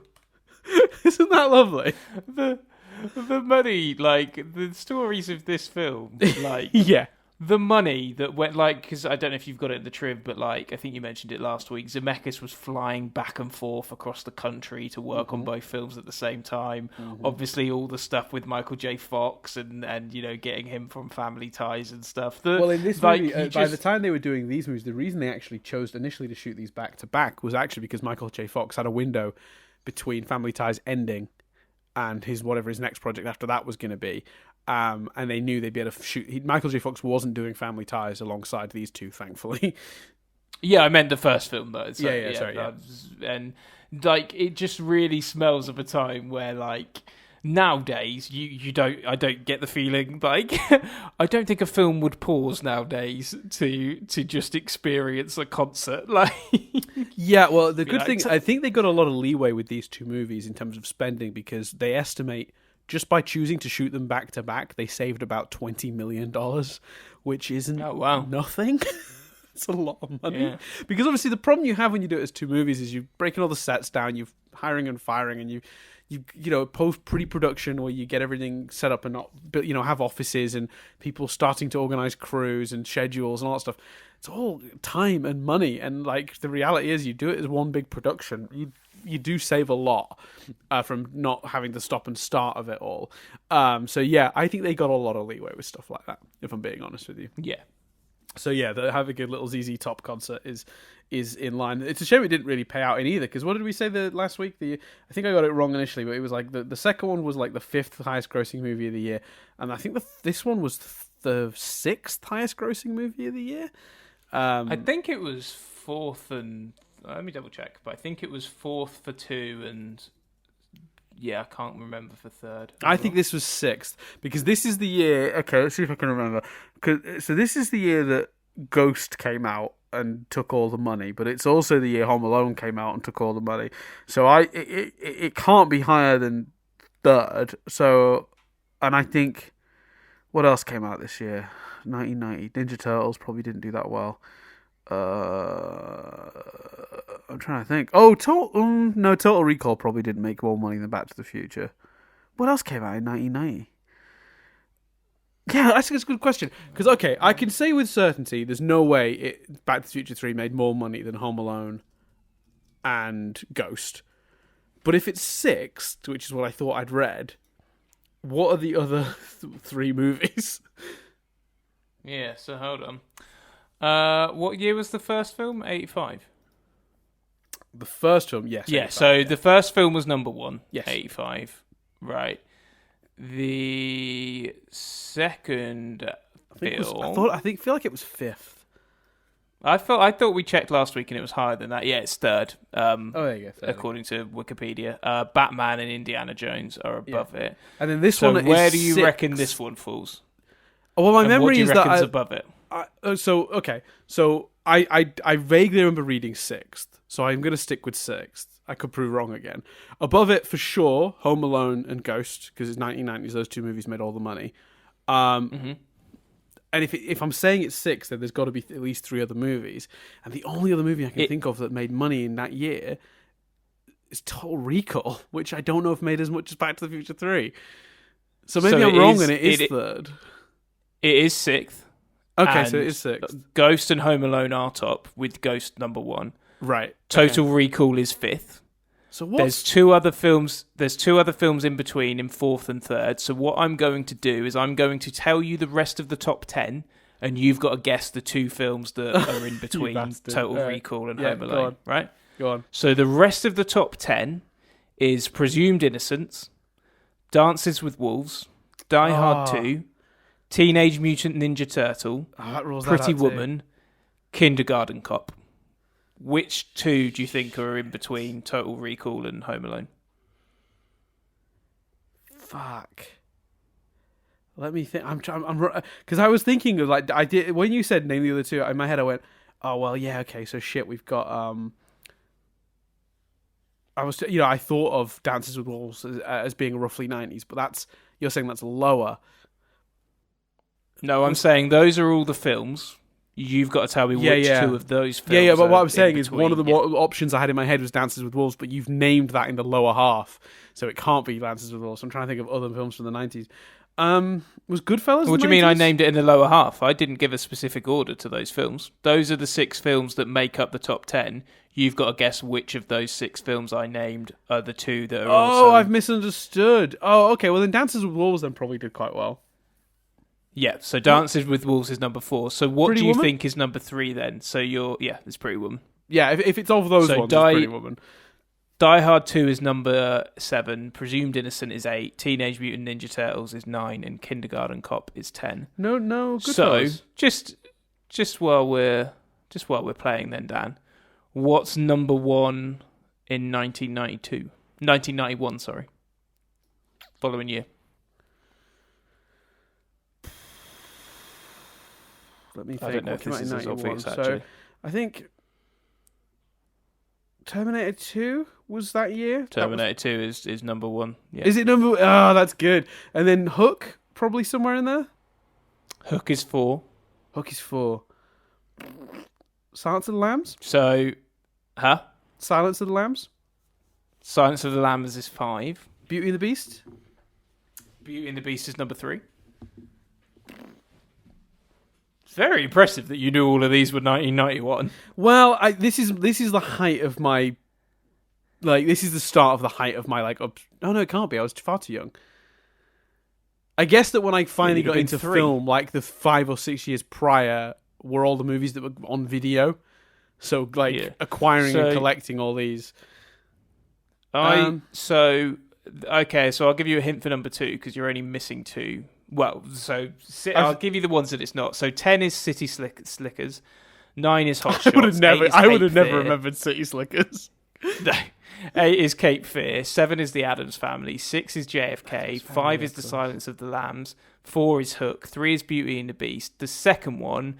Isn't that lovely? The money, like, the stories of this film, like, yeah. The money that went, like, because I don't know if you've got it in the trib, but, like, I think you mentioned it last week, Zemeckis was flying back and forth across the country to work on both films at the same time. Obviously, all the stuff with Michael J. Fox and getting him from Family Ties and stuff. In this movie, by the time they were doing these movies, the reason they actually chose initially to shoot these back to back was actually because Michael J. Fox had a window between Family Ties ending and his next project after that was going to be. And they knew they'd be able to shoot. Michael J. Fox wasn't doing Family Ties alongside these two, thankfully. Yeah, I meant the first film though. So, Sorry. And like, it just really smells of a time where, like, nowadays I don't get the feeling, like, I don't think a film would pause nowadays to just experience a concert. Like, yeah, well, the good thing, I think they got a lot of leeway with these two movies in terms of spending, because they estimate just by choosing to shoot them back to back, they saved about $20 million, which isn't nothing. It's a lot of money. Yeah. Because obviously the problem you have when you do it as two movies is you're breaking all the sets down, you're hiring and firing, and you post pre-production where you get everything set up and not, have offices and people starting to organize crews and schedules and all that stuff. It's all time and money, and like the reality is you do it as one big production. You do save a lot from not having the stop and start of it all. So yeah, I think they got a lot of leeway with stuff like that, if I'm being honest with you. Yeah. So yeah, having a little ZZ Top concert is in line. It's a shame it didn't really pay out in either, because what did we say last week? I think I got it wrong initially, but it was like the second one was like the 5th highest grossing movie of the year, and I think this one was the 6th highest grossing movie of the year. I think it was 4th, and let me double check, but I think it was 4th for 2, and yeah, I can't remember for 3rd. I think this was 6th, because this is the year. Okay, let's see if I can remember. So this is the year that Ghost came out and took all the money, but it's also the year Home Alone came out and took all the money. So it can't be higher than 3rd. So, and I think, what else came out this year? 1990. Ninja Turtles probably didn't do that well. I'm trying to think. Oh, Total Recall probably didn't make more money than Back to the Future. What else came out in 1990? Yeah, that's a good question. Because, okay, I can say with certainty there's no way Back to the Future 3 made more money than Home Alone and Ghost. But if it's 6th, which is what I thought I'd read, what are the other 3 movies? Yeah, so hold on. What year was the first film? 85? The first film, yes. Yeah, so the first film was number 1. Yes. 85. Right. The second film... I feel like it was 5th. I thought we checked last week and it was higher than that. Yeah, it's 3rd. There you go. According to Wikipedia. Batman and Indiana Jones are above it. And then this one is where do you 6th. reckon this one falls? Well, my memory is that is above it. So I vaguely remember reading 6th, so I'm going to stick with 6th. I could prove wrong again. Above it, for sure, Home Alone and Ghost, because it's 1990s, those two movies made all the money. And if I'm saying it's 6th, then there's got to be at least 3 other movies. And the only other movie I can think of that made money in that year is Total Recall, which I don't know if made as much as Back to the Future 3. So maybe I'm wrong and it is 3rd. It is 6th. Okay, so it is 6th. Ghost and Home Alone are top, with Ghost number 1. Right. Total Recall is 5th. So what? There's two other films in between, in 4th and 3rd. So what I'm going to do is I'm going to tell you the rest of the top 10, and you've got to guess the 2 films that are in between Total Recall and Home Alone. Right? Go on. So the rest of the top 10 is Presumed Innocence, Dances with Wolves, Die Hard 2, Teenage Mutant Ninja Turtle, Pretty Woman, Kindergarten Cop. Which 2 do you think are in between Total Recall and Home Alone? Fuck. Let me think. I'm because I was thinking of I did when you said name the other 2. In my head, I went, oh well, yeah, okay, so shit, we've got I thought of Dances with Wolves as being roughly 90s, but you're saying that's lower. No, I'm saying those are all the films. You've got to tell me which 2 of those films. Yeah, but what I'm saying is one of the options I had in my head was Dances with Wolves, but you've named that in the lower half, so it can't be Dances with Wolves. I'm trying to think of other films from the 90s. Was Goodfellas? What do you mean I named it in the lower half? I didn't give a specific order to those films. Those are the 6 films that make up the top 10. You've got to guess which of those 6 films I named are the 2 that are also... Oh, I've misunderstood. Oh, okay, well then Dances with Wolves then probably did quite well. Yeah, so Dances with Wolves is number 4. So what do you think is number 3 then? So it's Pretty Woman. Yeah, if it's of those ones, it's Pretty Woman. Die Hard 2 is number 7. Presumed Innocent is 8. Teenage Mutant Ninja Turtles is 9, and Kindergarten Cop is 10. No, good. So just while we're playing, then Dan, what's number 1 in 1991? Sorry, following year. Let me think. I don't know if this is as obvious, actually. So I think Terminator 2 was that year. Terminator 2 is number 1. Yeah. Is it number? Oh, that's good. And then Hook, probably somewhere in there. Hook is 4. Hook is 4. Silence of the Lambs. So, Silence of the Lambs. Silence of the Lambs is 5. Beauty and the Beast. Beauty and the Beast is number 3. It's very impressive that you knew all of these were 1991. Well, this is the height of my, like, this is the start of the height of my, like, oh no, it can't be. I was far too young. I guess that when I finally got into film, like the 5 or 6 years prior, were all the movies that were on video. So, like, acquiring and collecting all these. Okay, so I'll give you a hint for number 2 because you're only missing 2. Well, I'll give you the ones that it's not. So 10 is City Slickers, 9 is Hot Shots. I would have never remembered City Slickers. No. 8 is Cape Fear, 7 is The Addams Family, 6 is JFK, 5 is The Silence of the Lambs, 4 is Hook, 3 is Beauty and the Beast. The second one,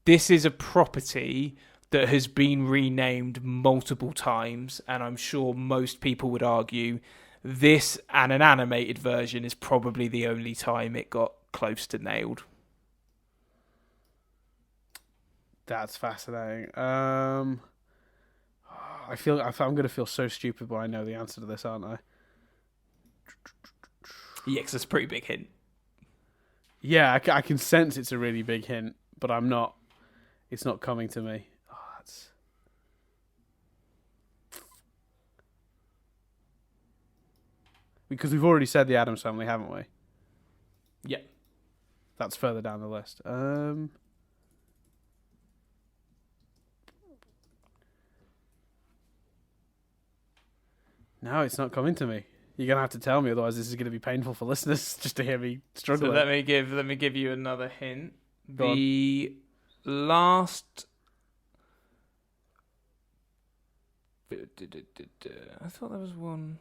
this is a property that has been renamed multiple times, and I'm sure most people would argue this and an animated version is probably the only time it got close to nailed. That's fascinating. I'm going to feel so stupid when I know the answer to this, aren't I? Yeah, 'cause it's a pretty big hint. Yeah, I can sense it's a really big hint, but I'm not. It's not coming to me. Because we've already said the Addams Family, haven't we? Yeah. That's further down the list. No, it's not coming to me. You're going to have to tell me, otherwise this is going to be painful for listeners just to hear me struggling. So let me give you another hint. The last... I thought there was one...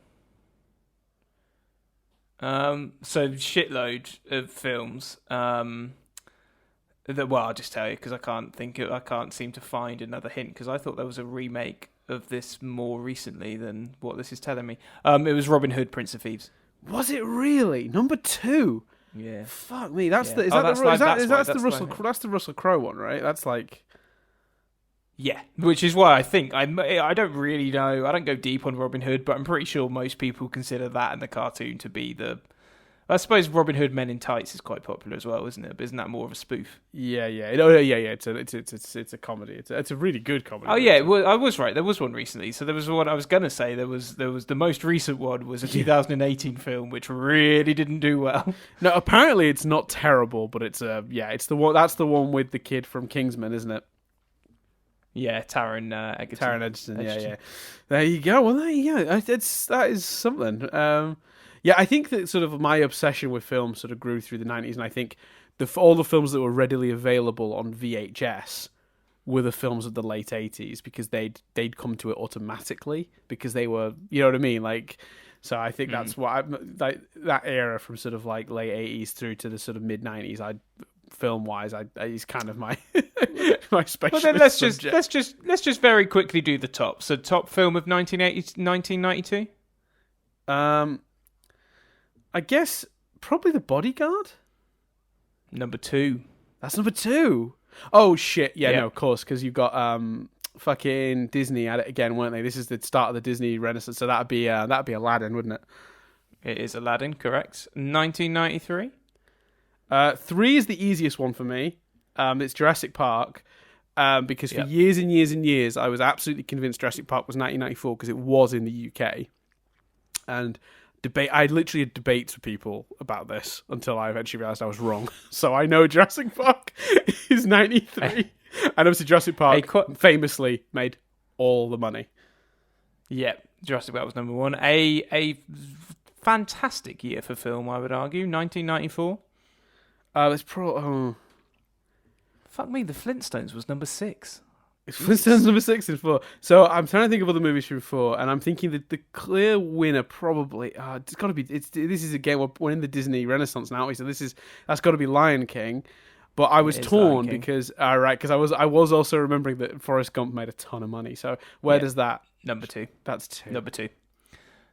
so shitload of films. I'll just tell you because I can't seem to find another hint because I thought there was a remake of this more recently than what this is telling me. It was Robin Hood, Prince of Thieves. Was it really number 2? Yeah. Fuck me. That's the Russell Crowe one, right? That's like. Yeah, which is why I think I don't really know. I don't go deep on Robin Hood, but I'm pretty sure most people consider that and the cartoon to be the. I suppose Robin Hood Men in Tights is quite popular as well, isn't it? But isn't that more of a spoof? Yeah. It's a comedy. It's a really good comedy. Oh yeah, well, I was right. There was one recently. So there was one I was gonna say. There was the most recent one was a 2018 film which really didn't do well. No, apparently it's not terrible, but it's it's the one. That's the one with the kid from Kingsman, isn't it? Yeah, Taron Egerton. Yeah. There you go. Well, there you go. That is something. I think that sort of my obsession with film sort of grew through the 90s, and I think all the films that were readily available on VHS were the films of the late 80s because they'd come to it automatically because they were, you know what I mean? Like, so I think that's what that era from sort of like late 80s through to the sort of mid 90s. Film-wise, is kind of my my specialist. Well, then let's just very quickly do the top. So, top film of 1992. I guess probably The Bodyguard. Number 2. That's number 2. Oh shit! Yeah, no, of course, because you've got fucking Disney at it again, weren't they? This is the start of the Disney Renaissance, so that'd be Aladdin, wouldn't it? It is Aladdin, correct. 1993. 3 is the easiest one for me. It's Jurassic Park. Because for years and years and years, I was absolutely convinced Jurassic Park was 1994 because it was in the UK. And I literally had debates with people about this until I eventually realised I was wrong. So I know Jurassic Park is 93. And obviously Jurassic Park famously made all the money. Yeah. Jurassic Park was number 1. A fantastic year for film, I would argue. 1994. It's Fuck me, The Flintstones was number 6. Flintstones number 6 and 4. So I'm trying to think of other movies from 4, and I'm thinking that the clear winner probably it's got to be. This is again we're in the Disney Renaissance now, so that's got to be Lion King. But I was torn because I was also remembering that Forrest Gump made a ton of money. So where does that number 2? That's 2. Number 2.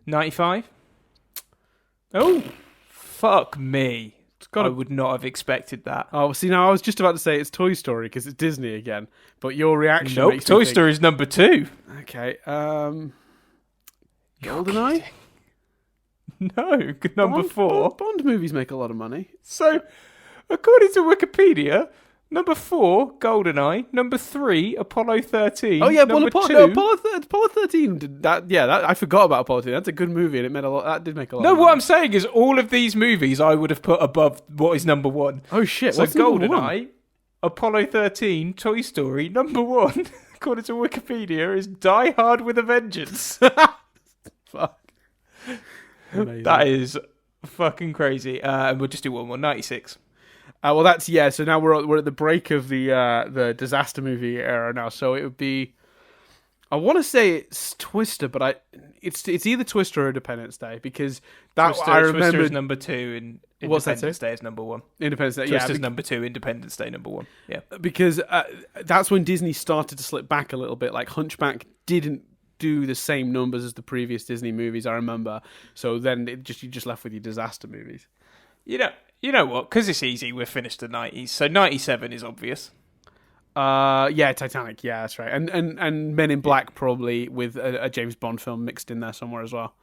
95. Oh, fuck me. I would not have expected that. Oh, see, now I was just about to say it's Toy Story because it's Disney again, but your reaction Nope, makes Toy me Story is number 2. Okay, GoldenEye? No, number 4. Bond movies make a lot of money. So, according to Wikipedia, number 4, GoldenEye. Number 3, Apollo 13. Oh yeah, Apollo 13 did that. Yeah, I forgot about Apollo 13. That's a good movie, and it made a lot. That did make a lot. No, of what money. I'm saying is, all of these movies I would have put above what is number 1. Oh shit! So what's number GoldenEye, 1? Apollo 13, Toy Story. Number 1, according to Wikipedia, is Die Hard with a Vengeance. Fuck. Amazing. That is fucking crazy. And we'll just do one more. 96. Well, that's So now we're at the break of the disaster movie era now. So it would be. I want to say it's Twister, but it's either Twister or Independence Day because I remember Twister is number 2 and Independence Day is number 1. Independence Day, Twister's number 2, Independence Day number 1. Yeah, because that's when Disney started to slip back a little bit. Like Hunchback didn't do the same numbers as the previous Disney movies, I remember. So then you just left with your disaster movies. You know what? Because it's easy, we're finished the 90s. So 97 is obvious. Titanic. Yeah, that's right. And Men in Black probably with a James Bond film mixed in there somewhere as well.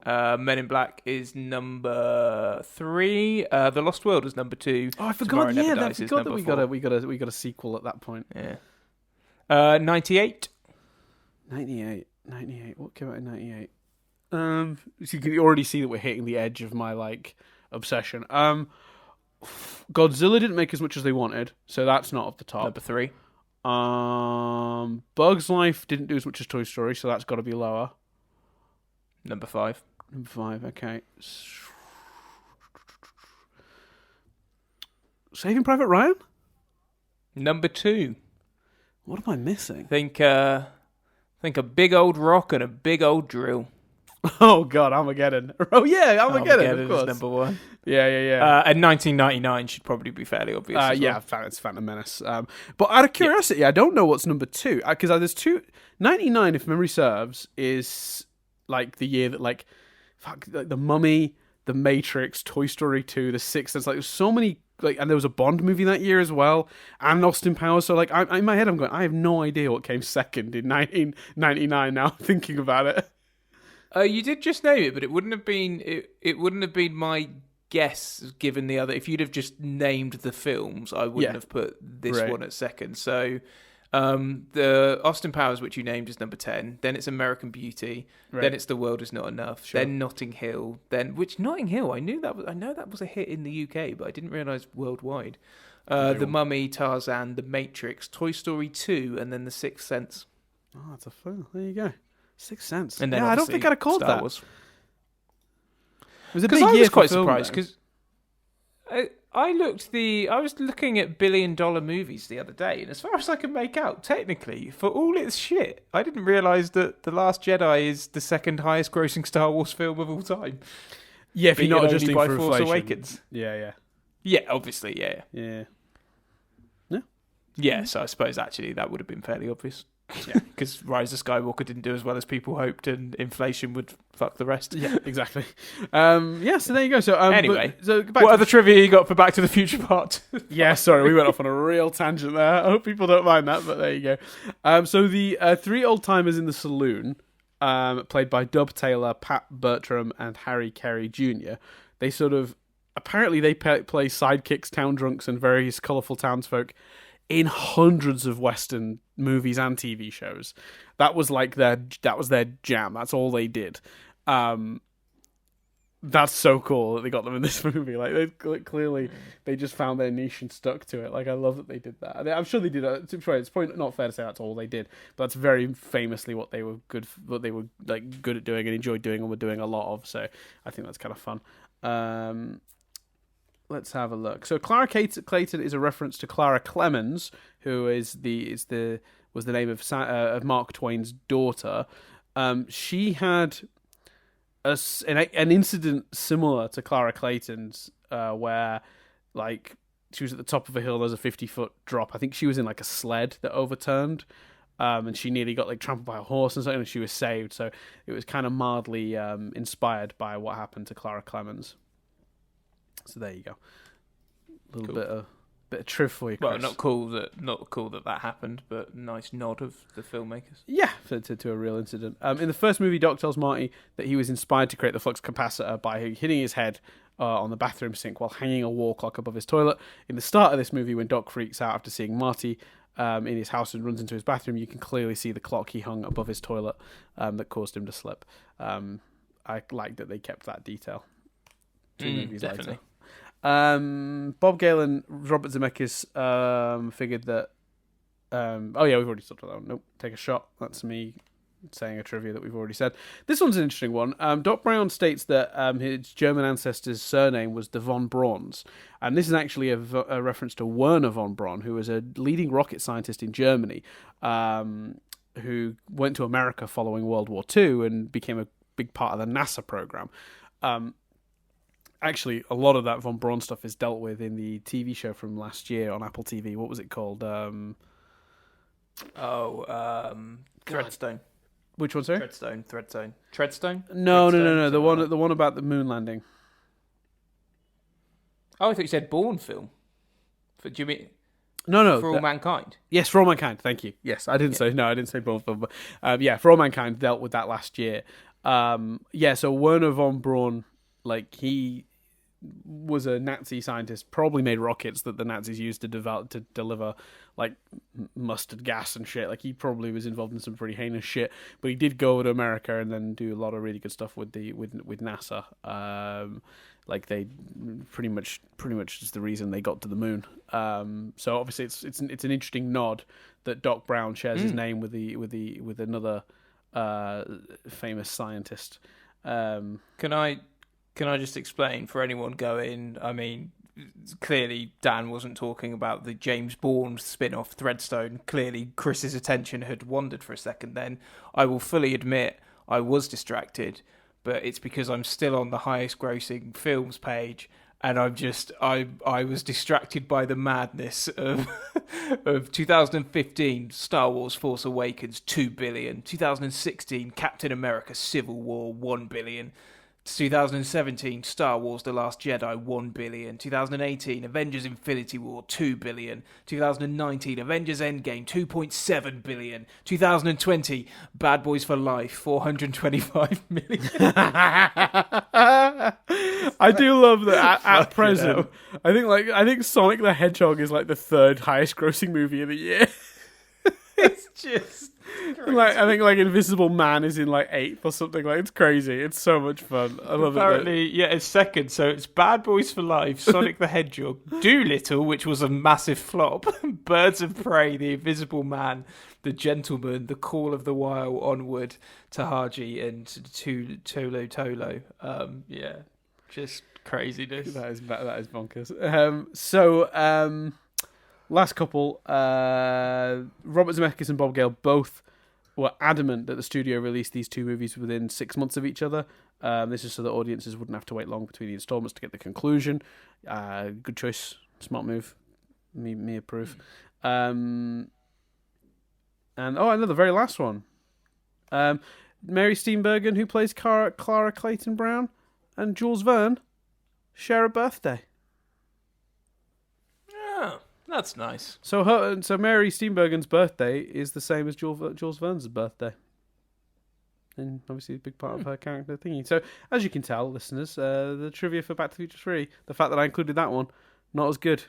Men in Black is number 3. The Lost World is number 2. Oh, I forgot. I forgot that we got a sequel at that point. Yeah. 98. 98. What came out in 98? So you can already see that we're hitting the edge of my obsession. Godzilla didn't make as much as they wanted, so that's not at the top. Number 3. Bug's Life didn't do as much as Toy Story, so that's got to be lower. Number 5. Number 5, okay. Saving Private Ryan? Number 2. What am I missing? Think a big old rock and a big old drill. Oh God, Armageddon! Oh yeah, Armageddon of course. Is number 1. Yeah. And 1999 should probably be fairly obvious. It's Phantom Menace. But out of curiosity, I don't know what's number 2 because there's 2. 99, if memory serves, is the year that The Mummy, The Matrix, Toy Story 2, The Sixth Sense. There's so many. And there was a Bond movie that year as well, and Austin Powers. So in my head, I'm going, I have no idea what came second in 1999. Now thinking about it. You did just name it, but it wouldn't have been. It wouldn't have been my guess given the other. If you'd have just named the films, I wouldn't have put this one at second. So, the Austin Powers, which you named, is number 10. Then it's American Beauty. Right. Then it's The World Is Not Enough. Sure. Then Notting Hill. Notting Hill? I know that was a hit in the UK, but I didn't realise worldwide. The Mummy, Tarzan, The Matrix, Toy Story 2, and then The Sixth Sense. Oh, that's a fun. There you go. Sixth Sense. And then I don't think I'd have called Star that. Wars. It was a big year. I was quite film, surprised because I was looking at $1 billion movies the other day, and as far as I can make out, technically, for all its shit, I didn't realise that The Last Jedi is the second highest grossing Star Wars film of all time. Yeah, if you're not adjusting by for Force inflation. Awakens. Yeah. Yeah, obviously, yeah. Yeah. Yeah, so I suppose actually that would have been fairly obvious. Yeah, because Rise of Skywalker didn't do as well as people hoped, and inflation would fuck the rest. Yeah, exactly. So there you go. So anyway, what other trivia you got for Back to the Future Part 2? Yeah, sorry, we went off on a real tangent there. I hope people don't mind that, but there you go. So the 3 old timers in the saloon, played by Dub Taylor, Pat Bertram, and Harry Carey Jr. They apparently they play sidekicks, town drunks, and various colourful townsfolk in hundreds of Western movies and TV shows. That was their jam. That's all they did. That's so cool that they got them in this movie. Like, clearly, they just found their niche and stuck to it. Like, I love that they did that. I'm sure they did. I'm sure it's probably not fair to say that's all they did, but that's very famously what they were good at doing and enjoyed doing and were doing a lot of. So I think that's kind of fun. Let's have a look. So Clara Clayton is a reference to Clara Clemens, who was the name of Mark Twain's daughter. She had an incident similar to Clara Clayton's, where like she was at the top of a hill. There's a 50-foot drop. I think she was in like a sled that overturned, and she nearly got like trampled by a horse and something. And she was saved. So it was kind of mildly inspired by what happened to Clara Clemens. So there you go. A little Cool. bit of triv for you, Chris. Well, not cool that happened, but nice nod of the filmmakers. Yeah, to a real incident. In the first movie, Doc tells Marty that he was inspired to create the flux capacitor by hitting his head on the bathroom sink while hanging a wall clock above his toilet. In the start of this movie, when Doc freaks out after seeing Marty in his house and runs into his bathroom, you can clearly see the clock he hung above his toilet that caused him to slip. I like that they kept that detail. Two movies definitely. later. Bob Gale and Robert Zemeckis figured that. Oh yeah, we've already talked about that one. Nope, take a shot. That's me saying a trivia that we've already said. This one's an interesting one. Doc Brown states that his German ancestor's surname was de von Brauns, and this is actually a reference to Werner von Braun, who was a leading rocket scientist in Germany, who went to America following World War II and became a big part of the NASA program. Actually, a lot of that von Braun stuff is dealt with in the TV show from last year on Apple TV. What was it called? Threadstone. Which one, sorry? Treadstone? No. The one about the moon landing. Oh, I thought you said Bourne film. Do you mean No. For All Mankind? Yes, For All Mankind. Thank you. Yes, I didn't say Bourne film, but yeah, For All Mankind dealt with that last year. So Werner von Braun, like he was a Nazi scientist, probably made rockets that the Nazis used to deliver like mustard gas and shit. Like he probably was involved in some pretty heinous shit, but he did go to America and then do a lot of really good stuff with NASA. Like they pretty much is the reason they got to the moon. So obviously it's an interesting nod that Doc Brown shares his name with another famous scientist. Can I just explain for anyone going, I mean, clearly Dan wasn't talking about the James Bourne spin-off Threadstone. Clearly Chris's attention had wandered for a second then. I will fully admit I was distracted, but it's because I'm still on the highest grossing films page and I was distracted by the madness of 2015 Star Wars Force Awakens 2 billion, 2016 Captain America Civil War 1 billion, 2017 Star Wars The Last Jedi 1 billion, 2018 Avengers Infinity War 2 billion, 2019 Avengers Endgame 2.7 billion, 2020 Bad Boys for Life 425 million. I do love that at present. I think Sonic the Hedgehog is like the third highest grossing movie of the year. It's just crazy. Like I think like Invisible Man is in like 8th or something. Like it's crazy. It's so much fun. I love Apparently, it's second. So it's Bad Boys for Life, Sonic the Hedgehog, Doolittle, which was a massive flop, Birds of Prey, The Invisible Man, The Gentleman, The Call of the Wild, Onward, Tahaji, and Tolo. Just craziness. That is bonkers. Last couple, Robert Zemeckis and Bob Gale both were adamant that the studio released these two movies within 6 months of each other. This is so that audiences wouldn't have to wait long between the installments to get the conclusion. Good choice, smart move. Me approve. And another very last one. Mary Steenburgen, who plays Clara Clayton Brown, and Jules Verne share a birthday. Oh, that's nice. So Mary Steenburgen's birthday is the same as Jules Verne's birthday. And obviously a big part of her character thingy. So, as you can tell, listeners, the trivia for Back to the Future 3, the fact that I included that one, not as good.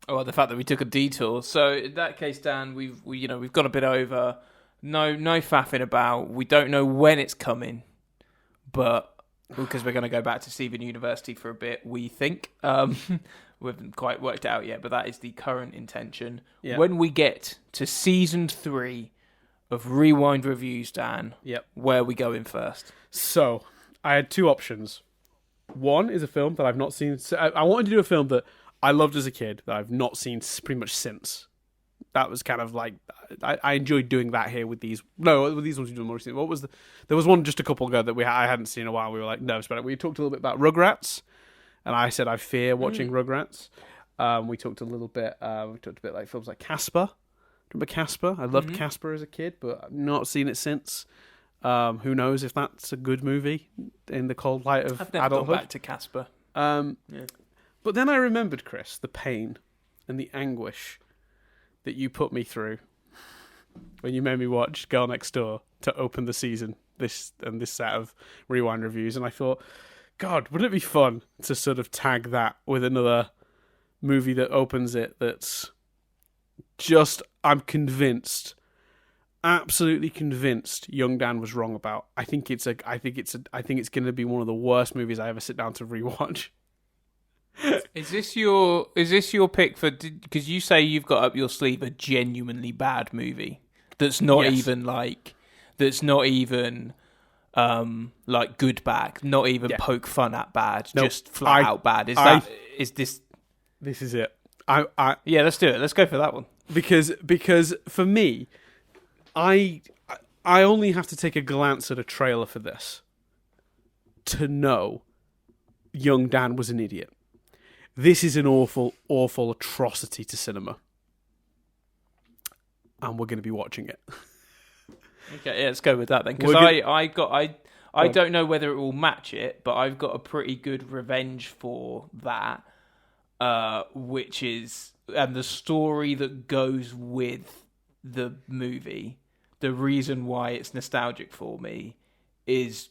Oh, the fact that we took a detour. So in that case, Dan, we've gone a bit over. No faffing about. We don't know when it's coming, but because we're going to go back to Steven University for a bit, we think. We haven't quite worked it out yet, but that is the current intention. Yeah. When we get to season 3 of Rewind Reviews, Dan, where are we going first? So, I had 2 options. One is a film that I've not seen. I wanted to do a film that I loved as a kid that I've not seen pretty much since. That was kind of like, I enjoyed doing that here with these. No, with these ones we've done more recently. There was one just a couple ago that I hadn't seen in a while. We were like nervous about it. We talked a little bit about Rugrats. And I said I fear watching Rugrats. We talked a bit like films like Casper. Remember Casper? I loved Casper as a kid, but I've not seen it since. Who knows if that's a good movie in the cold light of I've never adulthood. gone back to Casper. But then I remembered, Chris, the pain and the anguish that you put me through when you made me watch Girl Next Door to open the season, this set of Rewind Reviews, and I thought, God, wouldn't it be fun to sort of tag that with another movie that opens it that's just, I'm convinced, absolutely convinced young Dan was wrong about. I think it's going to be one of the worst movies I ever sit down to rewatch. Is this your pick for, because you say you've got up your sleeve a genuinely bad movie that's not even like good bad, not even poke fun at bad, just flat out bad. Is this is it? Yeah, let's do it. Let's go for that one. Because for me, I only have to take a glance at a trailer for this to know young Dan was an idiot. This is an awful, awful atrocity to cinema. And we're going to be watching it. Okay, yeah, let's go with that then. Because I don't know whether it will match it, but I've got a pretty good revenge for that, which is the story that goes with the movie. The reason why it's nostalgic for me is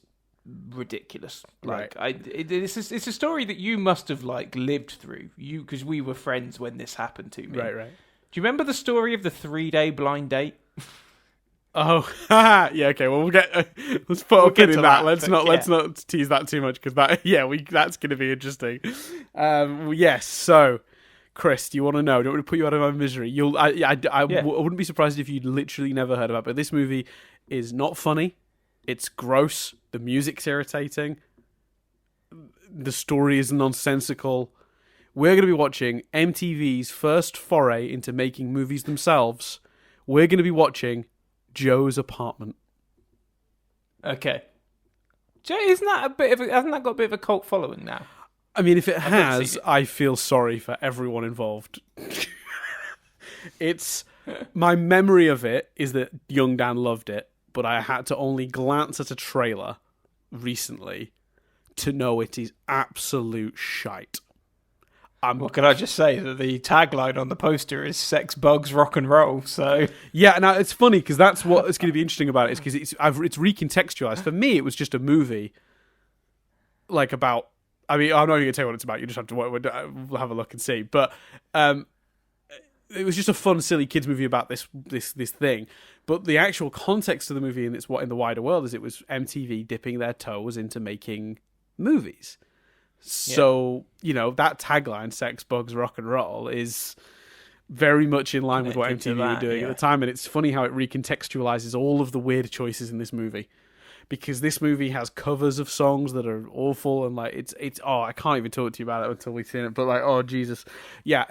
ridiculous. Like, right. It's a story that you must have like lived through. Because we were friends when this happened to me. Right. Do you remember the story of the 3-day blind date? Oh, yeah. Okay. Well, let's put a pin in that. Let's not tease that too much because that's going to be interesting. Yes. So, Chris, do you want to know? Don't want to put you out of my misery. I wouldn't be surprised if you'd literally never heard about it. But this movie is not funny. It's gross. The music's irritating. The story is nonsensical. We're going to be watching MTV's first foray into making movies themselves. We're going to be watching Joe's Apartment. Okay. Joe, hasn't that got a bit of a cult following now? I mean, if it has, I feel sorry for everyone involved. My memory of it is that young Dan loved it, but I had to only glance at a trailer recently to know it is absolute shite. What can I just say? That the tagline on the poster is "Sex, Bugs, Rock and Roll." So yeah, now it's funny because that's what is going to be interesting about it. Is because it's recontextualized. For me, it was just a movie, like about. I mean, I'm not even going to tell you what it's about. You just have to we'll have a look and see. But it was just a fun, silly kids movie about this thing. But the actual context of the movie and in the wider world is it was MTV dipping their toes into making movies. So, that tagline, Sex, Bugs, Rock and Roll, is very much in line with what MTV were doing at the time. And it's funny how it recontextualizes all of the weird choices in this movie. Because this movie has covers of songs that are awful and like it's I can't even talk to you about it until we've seen it. But like, oh Jesus, yeah,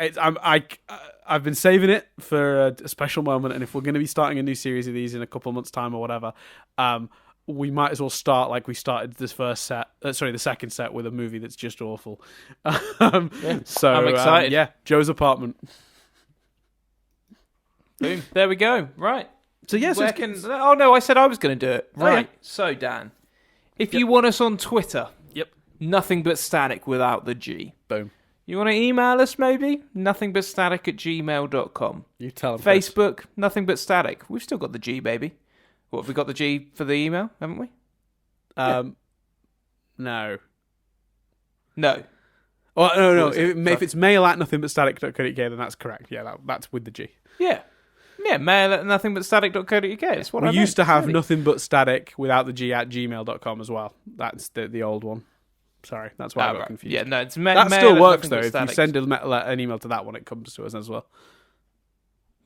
I've been saving it for a special moment, and if we're going to be starting a new series of these in a couple of months' time or whatever, we might as well start like we started this the second set with a movie that's just awful. So I'm excited. Joe's Apartment. Boom! There we go. Right. So yes, oh no, I said I was going to do it. Right. Yeah. So Dan, if you want us on Twitter, nothing but static without the G. Boom. You want to email us maybe? nothingbutstatic@gmail.com. You tell them. Facebook, Nothing But Static. We've still got the G, baby. What, have we got the G for the email, haven't we? No. No. Oh, no. If it's mail at nothingbutstatic.co.uk, then that's correct. Yeah, that's with the G. Yeah. Yeah, mail at nothingbutstatic.co.uk. It's what We I used to have really. nothing but static without the G at gmail.com as well. That's the old one. Sorry, that's why I got confused. Yeah, no, it's that mail still at works though. If you nothingbutstatic. send an email to that one, it comes to us as well.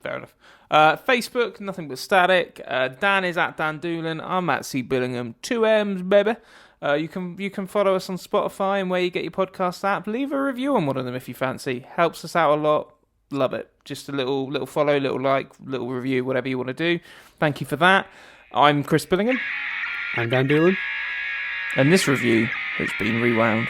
Fair enough. Facebook, Nothing But Static. Dan is at Dan Doolan. I'm at C Billingham. 2 M's, baby. You can follow us on Spotify and where you get your podcast app. Leave a review on one of them if you fancy. Helps us out a lot. Love it. Just a little follow, little like, little review, whatever you want to do. Thank you for that. I'm Chris Billingham. I'm Dan Doolan. And this review has been rewound.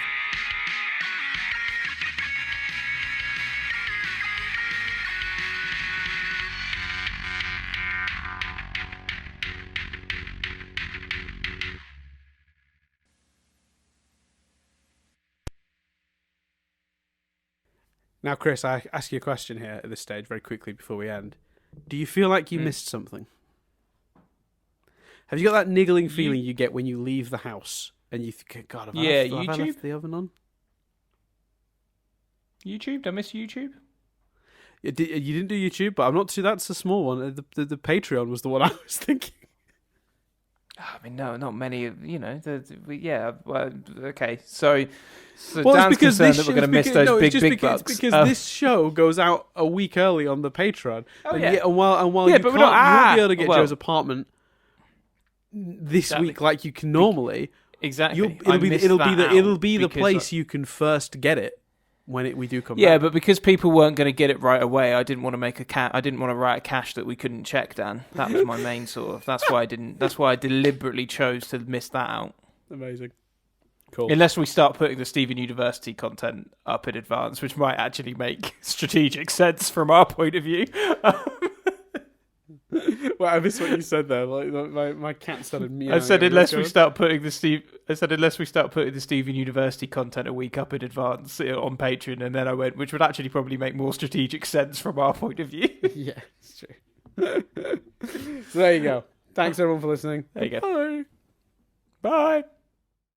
Now, Chris, I ask you a question here at this stage very quickly before we end. Do you feel like you missed something? Have you got that niggling feeling you get when you leave the house and you think, God, have I left the oven on? YouTube? Did I miss YouTube? You didn't do YouTube, but I'm not too. That's a small one. The Patreon was the one I was thinking. I mean, no, not many. Okay. So well, Dan's concerned that we're going to miss those big bucks. It's because this show goes out a week early on the Patreon. Oh, and yeah. While you but you won't be able to get well, Joe's apartment this week like you can normally. Exactly. It'll be the place you can first get it when we do come back. Yeah, but because people weren't going to get it right away, I didn't want to make I didn't want to write a cache that we couldn't check, Dan. That was my main sort of. That's why I deliberately chose to miss that out. Amazing. Cool. Unless we start putting the Steven University content up in advance, which might actually make strategic sense from our point of view. Well, I missed what you said there. Like my cat started meowing. I said unless we start putting the Steven University content a week up in advance on Patreon, and then I went, which would actually probably make more strategic sense from our point of view. Yeah, it's true. So there you go. Thanks everyone for listening. There you go. Bye.